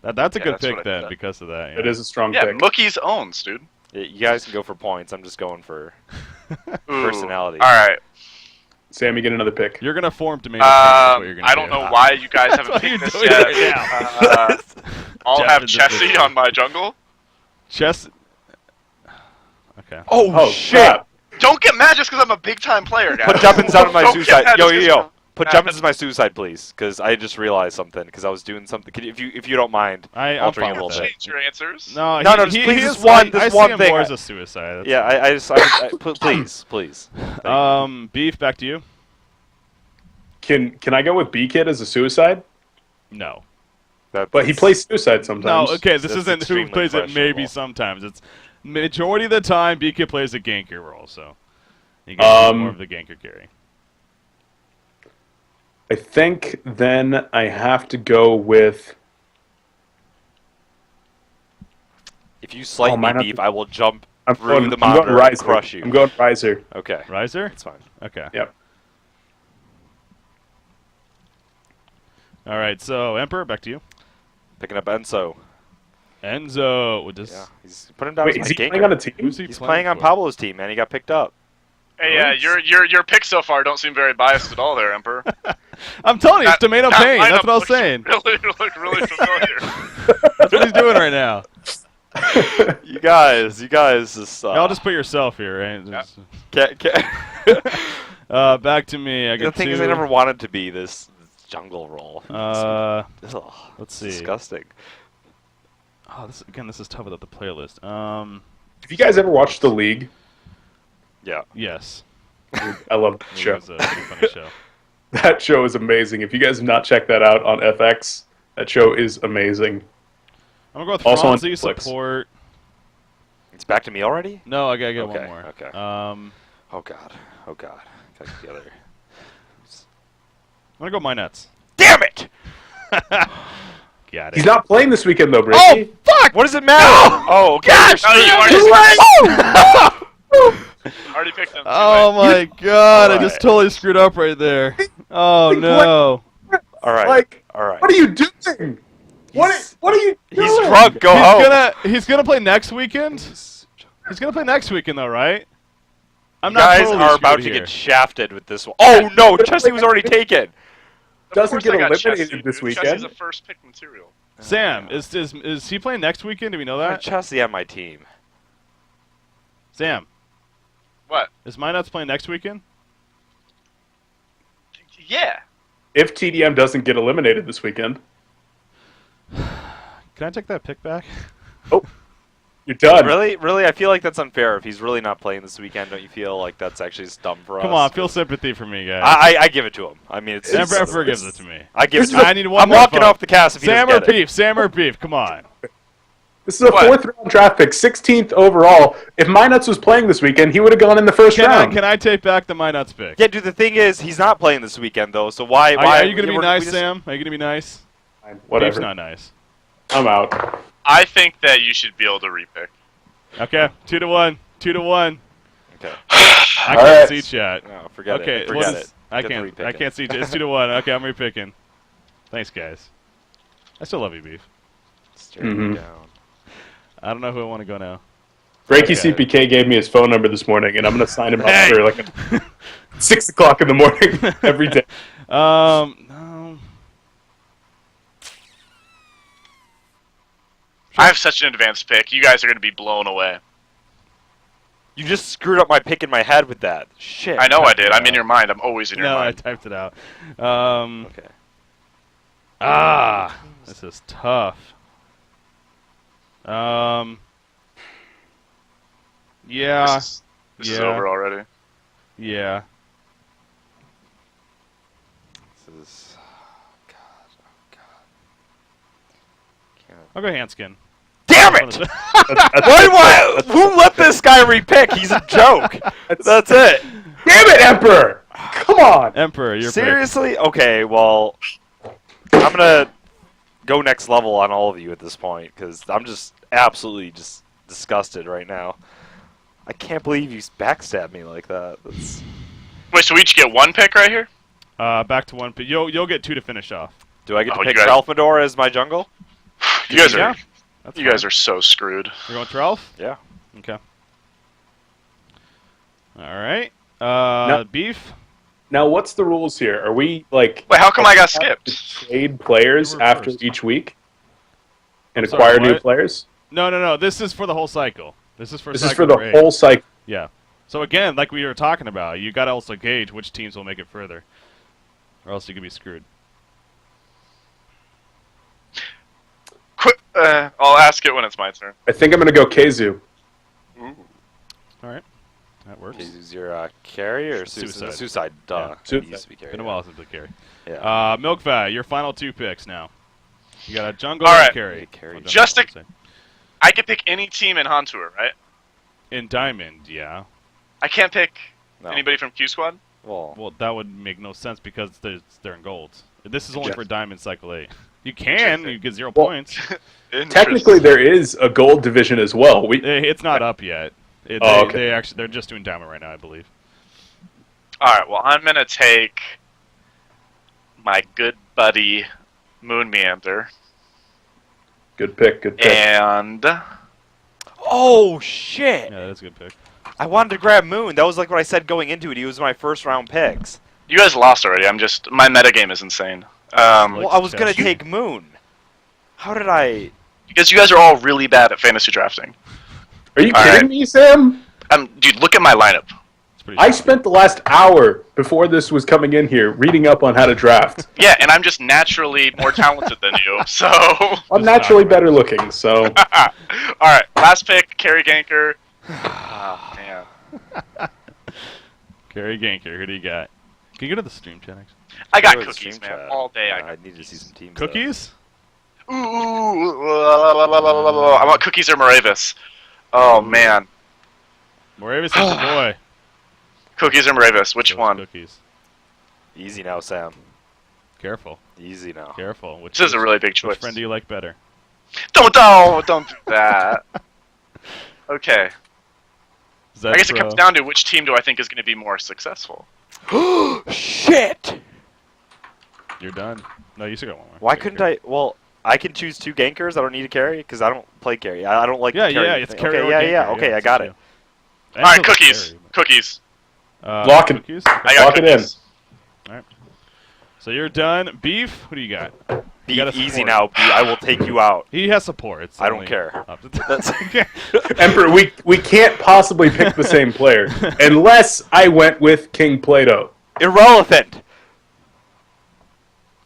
That's a Yeah, good that's what pick I then did. because of that. It is a strong Yeah, pick. Mookies owns, dude. Yeah, you guys can go for points. I'm just going for Ooh. personality. All right. Sam, you get another pick. You're gonna form tomato pain. Is what you're gonna I do. don't know why you guys haven't That's what picked this you're doing yet. right I'll Jeff have is a Chessie bitch. on my jungle. Chess. Okay. Oh, shit! crap. Don't get mad just because I'm a big time player, guys. Put Jumpins out of my Don't get suicide. mad Yo, just yo, 'cause yo. I'm Put mad. Jumpins as my suicide, please, because I just realized something. Because I was doing something. If you don't mind, I'm altering fine it a with little that. bit. Change your answers. No, No, he, please, he this is, one- I this see one him thing more I- as a suicide. That's Yeah, please. Beef, back to you. Can I go with B-Kid as a suicide? No. But he plays suicide sometimes. No, okay, this That's isn't who extremely plays it maybe questionable. sometimes. It's majority of the time BK plays a ganker role, so you get more of the ganker carry. I think then I have to go with... If you slight me, might not Beef, be- I will jump I'm through going, the I'm going monitor and Riser. crush you. I'm going Riser. Okay, Riser? that's fine. Okay. Yep. All right, so Emperor, back to you. Picking up Enzo. Enzo, with this. Yeah, he's putting him down Wait, as is my he ganker. playing on a team? Who's he He's playing on for? Pablo's team, man. He got picked up. Hey, yeah, your picks so far don't seem very biased at all, there, Emperor. I'm telling you, it's tomato That pain. That's lineup what I was looks saying. Look really familiar. That's what he's doing right now. You guys, just. Y'all just put yourself here, right? Back to me. I The got thing two. is, I never wanted to be this jungle role. Ugh, Let's see. Disgusting. Oh, this is tough without the playlist. Have you guys ever watched The League? Yeah. Yes. I love the It show. was a pretty funny show. That show is amazing. If you guys have not checked that out on FX, that show is amazing. I'm gonna go with Also on Franzi Netflix. support. It's back to me already? No, I gotta get one Okay, more. okay. Oh god. Got together. I'm gonna go my nuts. Damn it! Got it. He's not playing this weekend, though, Oh Brady. fuck! What does it matter? Oh, okay. No, you already picked them. Oh my god! I Alright. just totally screwed up right there. Oh no! All right. Like, All right. what are you doing? What are you doing? He's drunk. Go home. He's gonna play next weekend. He's gonna play next weekend though, right? I'm You not guys totally are screwed about to here. get shafted with this one. Oh no, Chessie was already taken. Of Doesn't course get I got eliminated Chessie, this dude. weekend. Chessie's a first pick material. Sam, is he playing next weekend? Do we know that? Chessie on my team. Sam, What? is my nuts playing next weekend? Yeah. If TDM doesn't get eliminated this weekend, Can I take that pick back? you're done. Really? I feel like that's unfair. If he's really not playing this weekend, don't you feel like that's actually just dumb for us? Come on, feel sympathy for me, guys. I give it to him. I mean, it's Emperor gives it to me. I give it This to is him. I need one I'm more walking vote. off the cast if he Sam or doesn't get it. Beef? Sam or Beef? Come on. This is a What? fourth round draft pick, 16th overall. If My Nuts was playing this weekend, he would have gone in the first round. Can I take back the my nuts pick? Yeah, dude. The thing is, he's not playing this weekend though. So why? Are you gonna be we nice, just- Sam? Are you gonna be nice? Whatever. Beef's not nice. I'm out. I think that you should be able to repick. Okay, 2-1. 2-1. Okay. I All can't right. see chat. No, forget Okay, it. what Forget is- it. I Get the can't. I repicking. can't see. It's 2-1. Okay, I'm repicking. Thanks, guys. I still love you, Beef. Straight Mhm. down. I don't know who I want to go now. Breaky Okay. CPK gave me his phone number this morning, and I'm going to sign him up Hey. for like 6 o'clock in the morning every day. No. I have such an advanced pick. You guys are going to be blown away. You just screwed up my pick in my head with that. Shit. I know I did. I'm in your mind. I'm always in your No, I mind. typed it out. Okay. This is tough. Yeah. This is Yeah. over already. Yeah. This is. God. I'll go Hanskin. Damn it! Who let this guy repick? He's a joke. That's it. Damn it, Emperor! Come on! Emperor, you're Seriously? Okay, well, I'm going to go next level on all of you at this point, because I'm just absolutely just disgusted right now. I can't believe you backstabbed me like that. That's... Wait, so we each get 1 pick right here? Back to 1 pick. You'll get 2 to finish off. Do I get to pick guys... Tralfmador as my jungle? You guys are... That's You fine. guys are so screwed. We're going Trelf? Yeah. Okay. All right. Beef? Now, what's the rules here? Are we, like... Wait, how come I got skipped? Trade players You were after first. each week? And Sorry, acquire new what? players? No. This is for the whole cycle. This is for This is cycle for the number 8. whole cycle. Yeah. So again, like we were talking about, you got to also gauge which teams will make it further, or else you could be screwed. I'll ask it when it's my turn. I think I'm going to go Keizu. Ooh. All right. That works. Is your carry or Suicide. Suicide, duh. Yeah. It needs to be carry. Been a while since we carry. Yeah. Milkvat, your final 2 picks now. You got a jungle All and right. a carry. Carry. Well, jungle, Just I a- would say. I can pick any team in Hontour, right? In Diamond, yeah. I can't pick No. anybody from Q Squad? Well, that would make no sense because they're in gold. This is only Yes. for Diamond Cycle 8. You can. You get 0 Well, points. Technically, there is a gold division as well. It's not up yet. Okay. They're just doing Diamond right now, I believe. Alright, well, I'm going to take my good buddy Moon Meander. Good pick, good pick. And Oh, shit! Yeah, that's a good pick. I wanted to grab Moon. That was like what I said going into it. He was my first round picks. you guys lost already. My metagame is insane. Well, I was going to Chess. take Moon. How did I... Because you guys are all really bad at fantasy drafting. Are you All kidding right. me, Sam? Dude, look at my lineup. It's pretty I solid. spent the last hour before this was coming in here reading up on how to draft. Yeah, and I'm just naturally more talented than you, so... I'm naturally better looking, so... Alright, last pick, Carry Ganker. Oh, man. Carry Ganker, who do you got? Can you go to the stream chat, actually? I got Go to the cookies, stream man. chat. All day I Yeah, got I need to see some teams. Cookies? Ooh, I want cookies or Moravis. Oh, man. Moravis is the boy. Cookies or Moravis, which Those one? Cookies. Easy now, Sam. Careful. Easy now. Careful. Which This is a really big choice. Which friend do you like better? Don't do that. Okay. Is that I guess it comes down to which team do I think is going to be more successful. Shit! You're done. No, you still got one more. Why couldn't I... Well, I can choose 2 gankers. I don't need to carry because I don't play carry. I don't like Yeah, the carry yeah, it's thing. carry Okay, or yeah. ganker, Okay, I it's got up it. to you. Alright, Angela's cookies. carry, but- Cookies. Lock it. Cookies? I Okay. got Lock it in. cookies. So you're done. Beef, who do you got? Be You got a easy support. now, B. I will take you out. He has support. It's I don't only care. up to- That's... Okay. Emperor, we can't possibly pick the same player unless I went with King Plato. Irrelevant!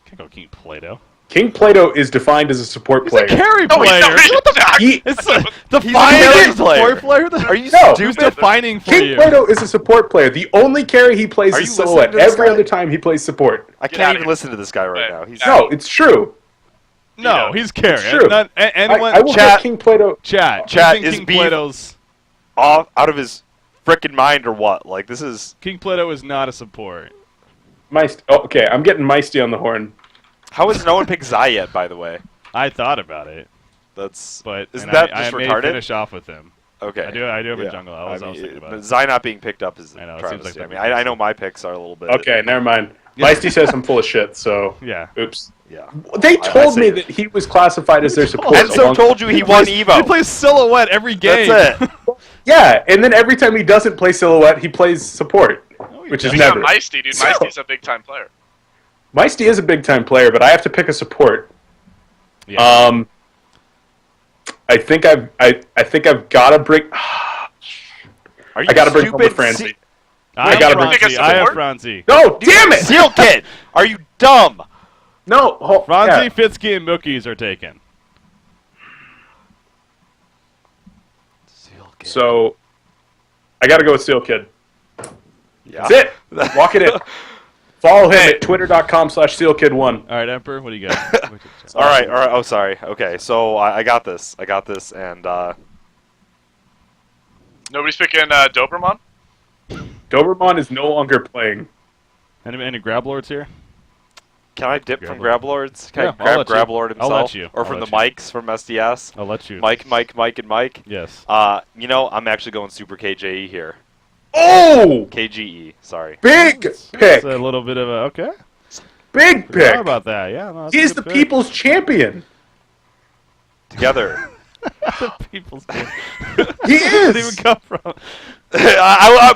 Can't go King Plato. King Plato is defined as a support He's player. a carry No, he's player. not. What the fuck? He- It's carry defining player. support player. Are you No. Who's stupid? defining for King you? Plato is a support player. The only carry he plays Are is you listening Silhouette. to this Every guy? other time he plays support. I Get can't outta even here. listen to this guy right Wait. now. He's No, it's true. No, You know, he's carry. it's true. Anyone? I will Chat. get King Plato. Chat. Chat, you think is King Beef- Plato's off out of his frickin' mind or what? Like, this is... King Plato is not a support. Okay, I'm getting Meisty on the horn. How has no one picked Zai yet, by the way? I thought about it, That's... but Isn't and that I just may retarded? finish off with him. Okay. I do have a Yeah. jungle. I was thinking about it. Zai not being picked up is I know, it seems travesty. like I that'd mean, be I know my picks are a little bit... Okay, never mind. Yeah. Meisty says I'm full of shit, so Yeah. oops. Yeah. They told say me it. that he was classified as their support. And so along- told you he won He Evo. plays Silhouette every game. That's it. Yeah, and then every time he doesn't play Silhouette, he plays support, No, he which is doesn't. Yeah, never. Meisty, dude. So- Meisty's a big-time player. Meisty is a big time player, but I have to pick a support. Yeah. I think I've got to bring. Are you I got to bring home the stupid? Francie. I gotta have bring- Francie. I have support? Francie. No, damn it! Seal Kid! Are you dumb? No, Francie, yeah. Fitsky, and Mookies are taken. Seal Kid. So I got to go with Steel Kid. Yeah. That's it. Walk it in. Follow him at twitter.com/SealKid1. All right, Emperor, what do you got? All right. Oh, sorry. Okay, so I got this. And Nobody's picking Doberman? Doberman is no longer playing. Any Grab Lords here? can I dip from Grab Lords? Can Yeah, I grab let Grab you. Lord himself? I'll let you. Or from the mics from SDS? I'll let you. Mike, and Mike? Yes. You know, I'm actually going Super KJE here. Oh! KGE, sorry. Big pick. It's a little bit of a okay. Big pick. How about that? Yeah, no, that's a He's good the pick. people's champion. Together. The people's champion. He Where did it even is. come from?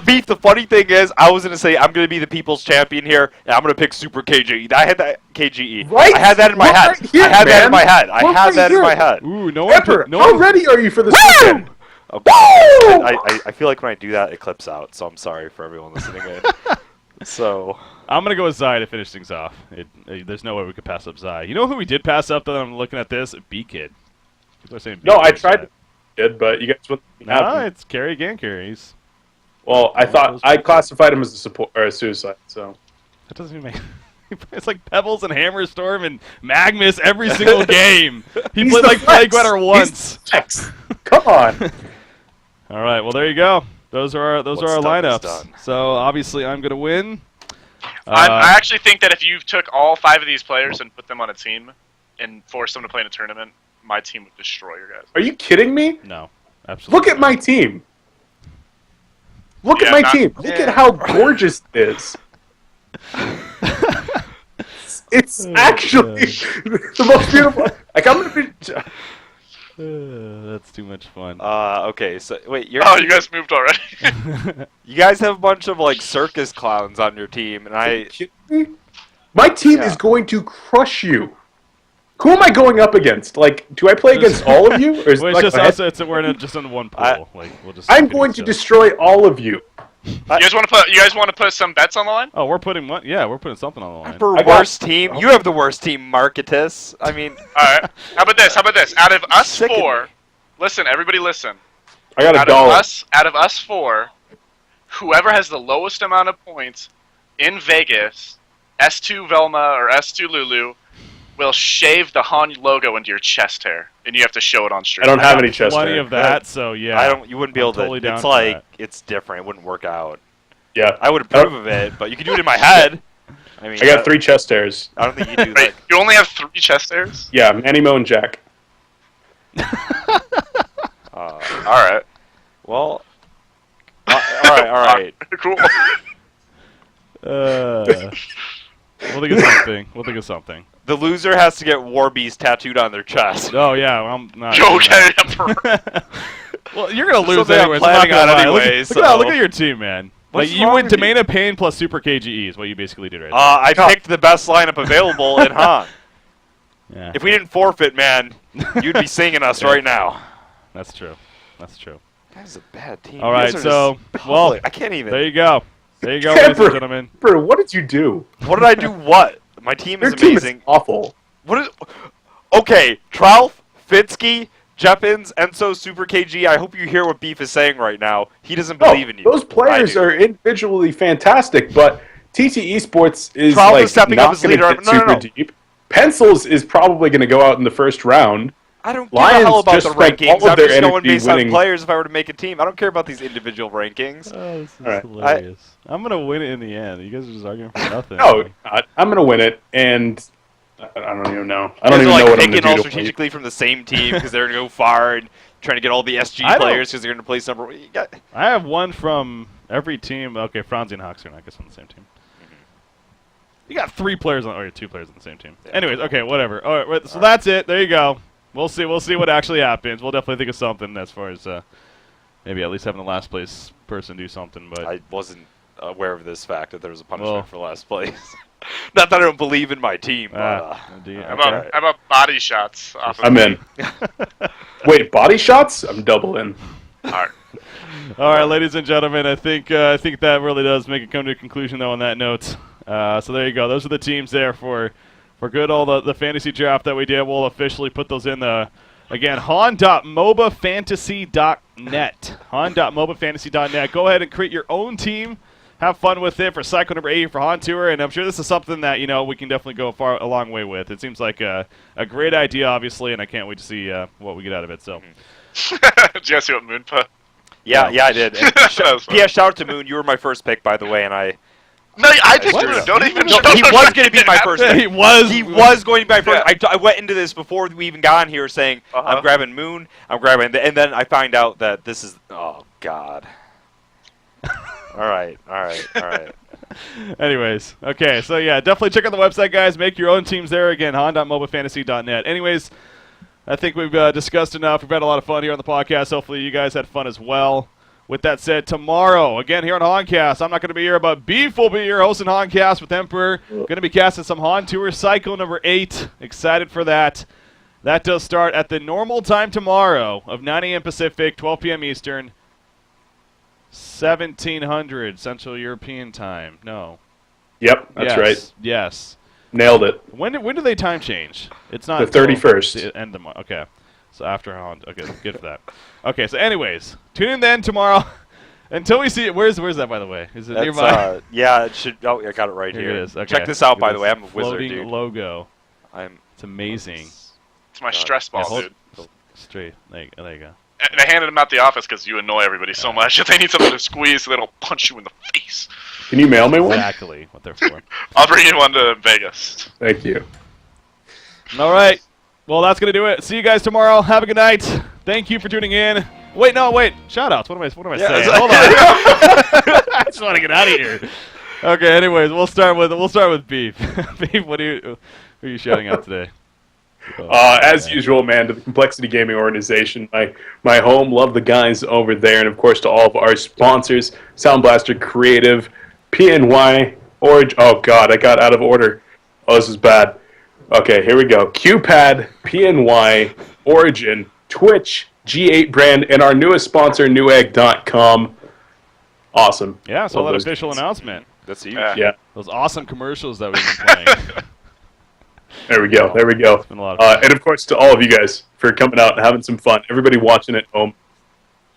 Beef, the funny thing is, I was going to say I'm going to be the people's champion here, and I'm going to pick Super KGE. I had that KGE. Right? I had that in my We're head. right here, I had that in man. my head. I We're had right that in here. my head. Ooh, no one. Emperor, No how one. ready are you for this Woo! weekend? Okay. I feel like when I do that, it clips out, so I'm sorry for everyone listening in. So, I'm gonna go with Zai to finish things off. There's no way we could pass up Zai. You know who we did pass up? Though I'm looking at this, B-Kid. People are saying No, I B-Kid's tried bad. to, but you guys wouldn't have No, him. it's Carrie again. Carrie's. Well, I thought I classified him as a support or a suicide. So That doesn't even make. It's like Pebbles and Hammerstorm and Magnus every single game. He He's played the like flex. Plague Runner He's once. the flex. Come on. All right, well there you go. Those are our What's our done is lineups. done. So obviously I'm gonna win. I actually think that if you took all 5 of these players and put them on a team and forced them to play in a tournament, my team would destroy your guys. Are you kidding me? No, absolutely. Look at my team. Look Yeah, at my not- team. Look at how gorgeous it is. It's actually the most beautiful. Like I'm gonna be. That's too much fun. okay, so wait, you're Oh, you guys moved already? you guys have a bunch of like circus clowns on your team, and Are you I kidding me? My team Yeah. is going to crush you. Who am I going up against? Like, do I play against all of you? Or is Well, like it's just my us. We're just in one pool. I- We'll just. I'm compete going to each other. destroy all of you. You guys want to put some bets on the line? Oh, we're putting one. Yeah, we're putting something on the line. for I got- worst team. You have the worst team, Marketus. I mean, All right. How about this? Out of us Sick of 4, me. listen, everybody, listen. I got a dollar. Out of us 4, whoever has the lowest amount of points in Vegas, S2 Velma or S2 Lulu, will shave the Han logo into your chest hair, and you have to show it on stream. I don't have any chest Plenty hair. of that. So yeah. I don't. You wouldn't be I'm able totally to. down It's for like that. it's different. It wouldn't work out. Yeah. I would approve of it, but you can do it in my head. I mean, I got 3 chest hairs. I don't think you do Wait, that. you only have 3 chest hairs? Yeah, Manny, Mo, and Jack. All right. Well, all right. Cool. We'll think of something. We'll think of something. The loser has to get War Beast tattooed on their chest. Oh yeah, well, I'm not. You doing okay, that. Emperor? Well, you're gonna lose Something I'm anyways. I'm not planning gonna on lie. Look, anyways, look, so- look at your team, man. What's Like you wrong went with to you? Main of Pain plus Super KGE is what you basically did right there. I picked the best lineup available in Han. Yeah, If we didn't forfeit, man, you'd be singing us right now. that's true. That's true. That's a bad team. All You right, guys are so just well, public. I can't even. there you go. There you go, ladies and Emperor, gentlemen. Emperor, what did you do? What did I do? What? My team Your is team amazing. is awful. What is? Okay, Trout, Fitzky, Jeffins, Enzo, Super KG. I hope you hear what Beef is saying right now. He doesn't No, believe in you. those players I do. are individually fantastic, but TT Esports is Trout like is stepping not up as going to leader. get No, no, super no. deep. Pencils is probably going to go out in the first round. I don't give Lions a hell about just the spent rankings. all of I'm their just going energy based on winning- players if I were to make a team. I don't care about these individual rankings. Oh, this is All right. hilarious. I'm gonna win it in the end. You guys are just arguing for nothing. No, I'm going to win it, and I don't even know. I don't You even guys know are what like I'm going picking to all do. To win. strategically from the same team because they're going to go far and trying to get all the SG I don't- players because they're going to play number. You got, I have one from every team. Okay, Franzi and Hawks are not, I guess, on the same team. You got 3 players on, or 2 players on the same team. Yeah. Anyways, okay, whatever. All right, so that's it. There you go. We'll see. We'll see what actually happens. We'll definitely think of something as far as maybe at least having the last place person do something. But I wasn't aware of this fact that there was a punishment Well- for last place. Not that I don't believe in my team. But, do you? How Okay. about body shots? Off of I'm in. Wait, body shots? I'm double in. All right. All right, ladies and gentlemen, I think that really does make it come to a conclusion, though, on that note. So there you go. Those are the teams there for good all the fantasy draft that we did. We'll officially put those in the, again, han.mobafantasy.net. Han.mobafantasy.net. Go ahead and create your own team. have fun with it for cycle number 8 for Han Tour, and I'm sure this is something that we can definitely go a long way with. It seems like a great idea, obviously, and I can't wait to see what we get out of it. So, did you guys see what Moon put? Yeah, I did. And yeah, shout out to Moon. You were my first pick, by the way, and I. No, I picked Moon. Don't even. No, he was going to be my first pick. He was going to be my first. Yeah. I went into this before we even got on here saying I'm grabbing Moon. I'm grabbing, and then I find out that this is. Oh God. All right. Anyways, okay, so yeah, definitely check out the website, guys. Make your own teams there. Again, han.mobilefantasy.net. Anyways, I think we've discussed enough. We've had a lot of fun here on the podcast. Hopefully you guys had fun as well. With that said, tomorrow, again here on Honcast, I'm not going to be here, but Beef will be here hosting Honcast with Emperor. Going to be casting some Han Tour Cycle number 8. Excited for that. That does start at the normal time tomorrow of 9 a.m. Pacific, 12 p.m. Eastern. 1700 Central European Time. No. Yep, that's right. Yes. Nailed it. When do they time change? It's not the 31st. The end of the month. Okay. So after Han. Okay, good for that. Okay, so anyways, tune in then tomorrow. Until we see it. Where's that, by the way? Is it nearby? Yeah, it should. Oh, I got it right here. It is. Okay. Check this out, by the way. I'm a wizard, dude. Floating logo. It's amazing. It's my stress ball, dude. Straight. There you go. And I handed them out the office because you annoy everybody so much. If they need something to squeeze, so they don't punch you in the face. Can you mail me one? Exactly what they're for. I'll bring you one to Vegas. Thank you. All right. Well, that's going to do it. See you guys tomorrow. Have a good night. Thank you for tuning in. Wait. Shout-outs. What am I saying? Hold on. I just want to get out of here. Okay, anyways, we'll start with Beef. Beef, who are you shouting out today? As usual, man, to the Complexity Gaming Organization, my home, love the guys over there, and of course to all of our sponsors, Sound Blaster Creative, PNY, Origin. Oh God, I got out of order. Oh, this is bad. Okay, here we go. QPad, PNY, Origin, Twitch, G8 brand, and our newest sponsor, Newegg.com. Awesome. Yeah, so that official announcement. That's huge. Yeah. Those awesome commercials that we've been playing. There we go. It's been a lot of fun. And of course to all of you guys for coming out and having some fun. Everybody watching at home.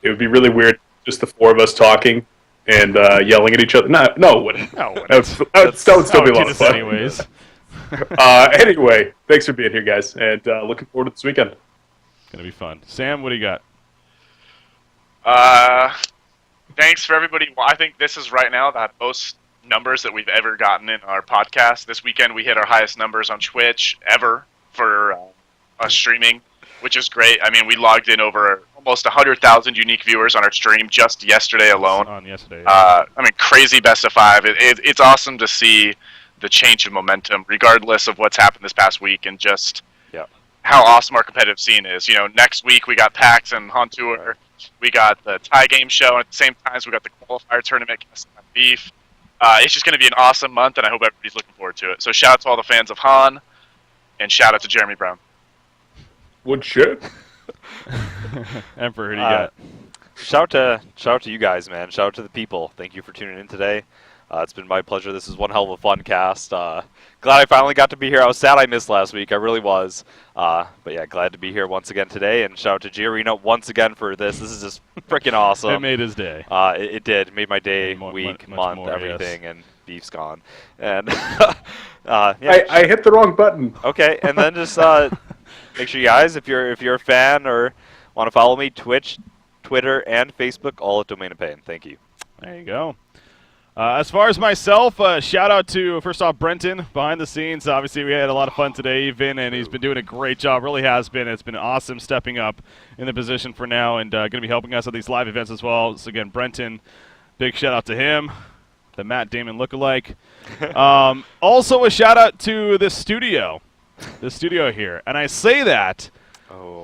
It would be really weird, just the four of us talking and yelling at each other. No, it wouldn't. No, it wouldn't. That would still be a lot of fun. Anyways. Anyway, thanks for being here, guys, and looking forward to this weekend. Gonna be fun. Sam, what do you got? Thanks for everybody. Well, I think this is right now the most numbers that we've ever gotten in our podcast. This weekend we hit our highest numbers on Twitch ever for us streaming, which is great. I mean, we logged in over almost 100,000 unique viewers on our stream just yesterday alone. Yeah. I mean, crazy best of 5. It's awesome to see the change of momentum, regardless of what's happened this past week, and just how awesome our competitive scene is. You know, next week we got PAX and Han Tour. We got the tie game show, and at the same time we got the qualifier tournament on Beef. It's just going to be an awesome month, and I hope everybody's looking forward to it. So shout out to all the fans of Han, and shout out to Jeremy Brown. Would shit. Emperor, who do you got? Shout out to you guys, man. Shout out to the people. Thank you for tuning in today. It's been my pleasure. This is one hell of a fun cast. Glad I finally got to be here. I was sad I missed last week. I really was. But yeah, glad to be here once again today. And shout out to Giorino once again for this. This is just freaking awesome. It made his day. It did. It made my day, week, month, everything. Yes. And Beef's gone. And yeah. I hit the wrong button. Okay, and then just make sure you guys, if you're a fan or want to follow me, Twitch, Twitter, and Facebook, all at Domain of Pain. Thank you. There you go. As far as myself, shout out to, first off, Brenton behind the scenes. Obviously, we had a lot of fun today, even, and he's been doing a great job. Really has been. It's been awesome stepping up in the position for now and going to be helping us at these live events as well. So, again, Brenton, big shout out to him, the Matt Damon lookalike. Also, a shout out to the studio here. And I say that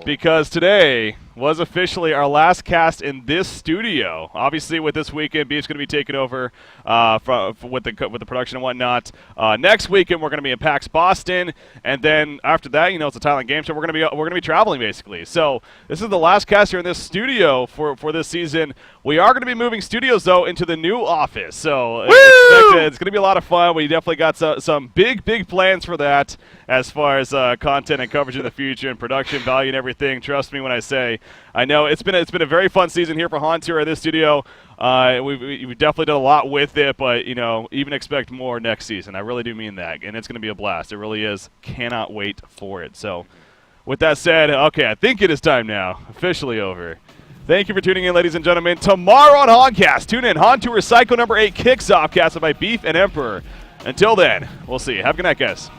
because today was officially our last cast in this studio. Obviously, with this weekend, Beef's going to be taking over with the production and whatnot. Next weekend, we're going to be in PAX Boston, and then after that, you know, it's a Thailand game show. We're going to be traveling basically. So this is the last cast here in this studio for this season. We are going to be moving studios though into the new office. So it's going to be a lot of fun. We definitely got some big plans for that as far as content and coverage in the future and production value and everything. Trust me when I say I know it's been a very fun season here for Hon Tour at this studio. We've definitely done a lot with it, but even expect more next season. I really do mean that, and it's going to be a blast. It really is. Cannot wait for it. So, with that said, okay, I think it is time now. Officially over. Thank you for tuning in, ladies and gentlemen. Tomorrow on Honcast, tune in. Hon Tour Cycle number 8 kicks off, casted by Beef and Emperor. Until then, we'll see you. Have a good night, guys.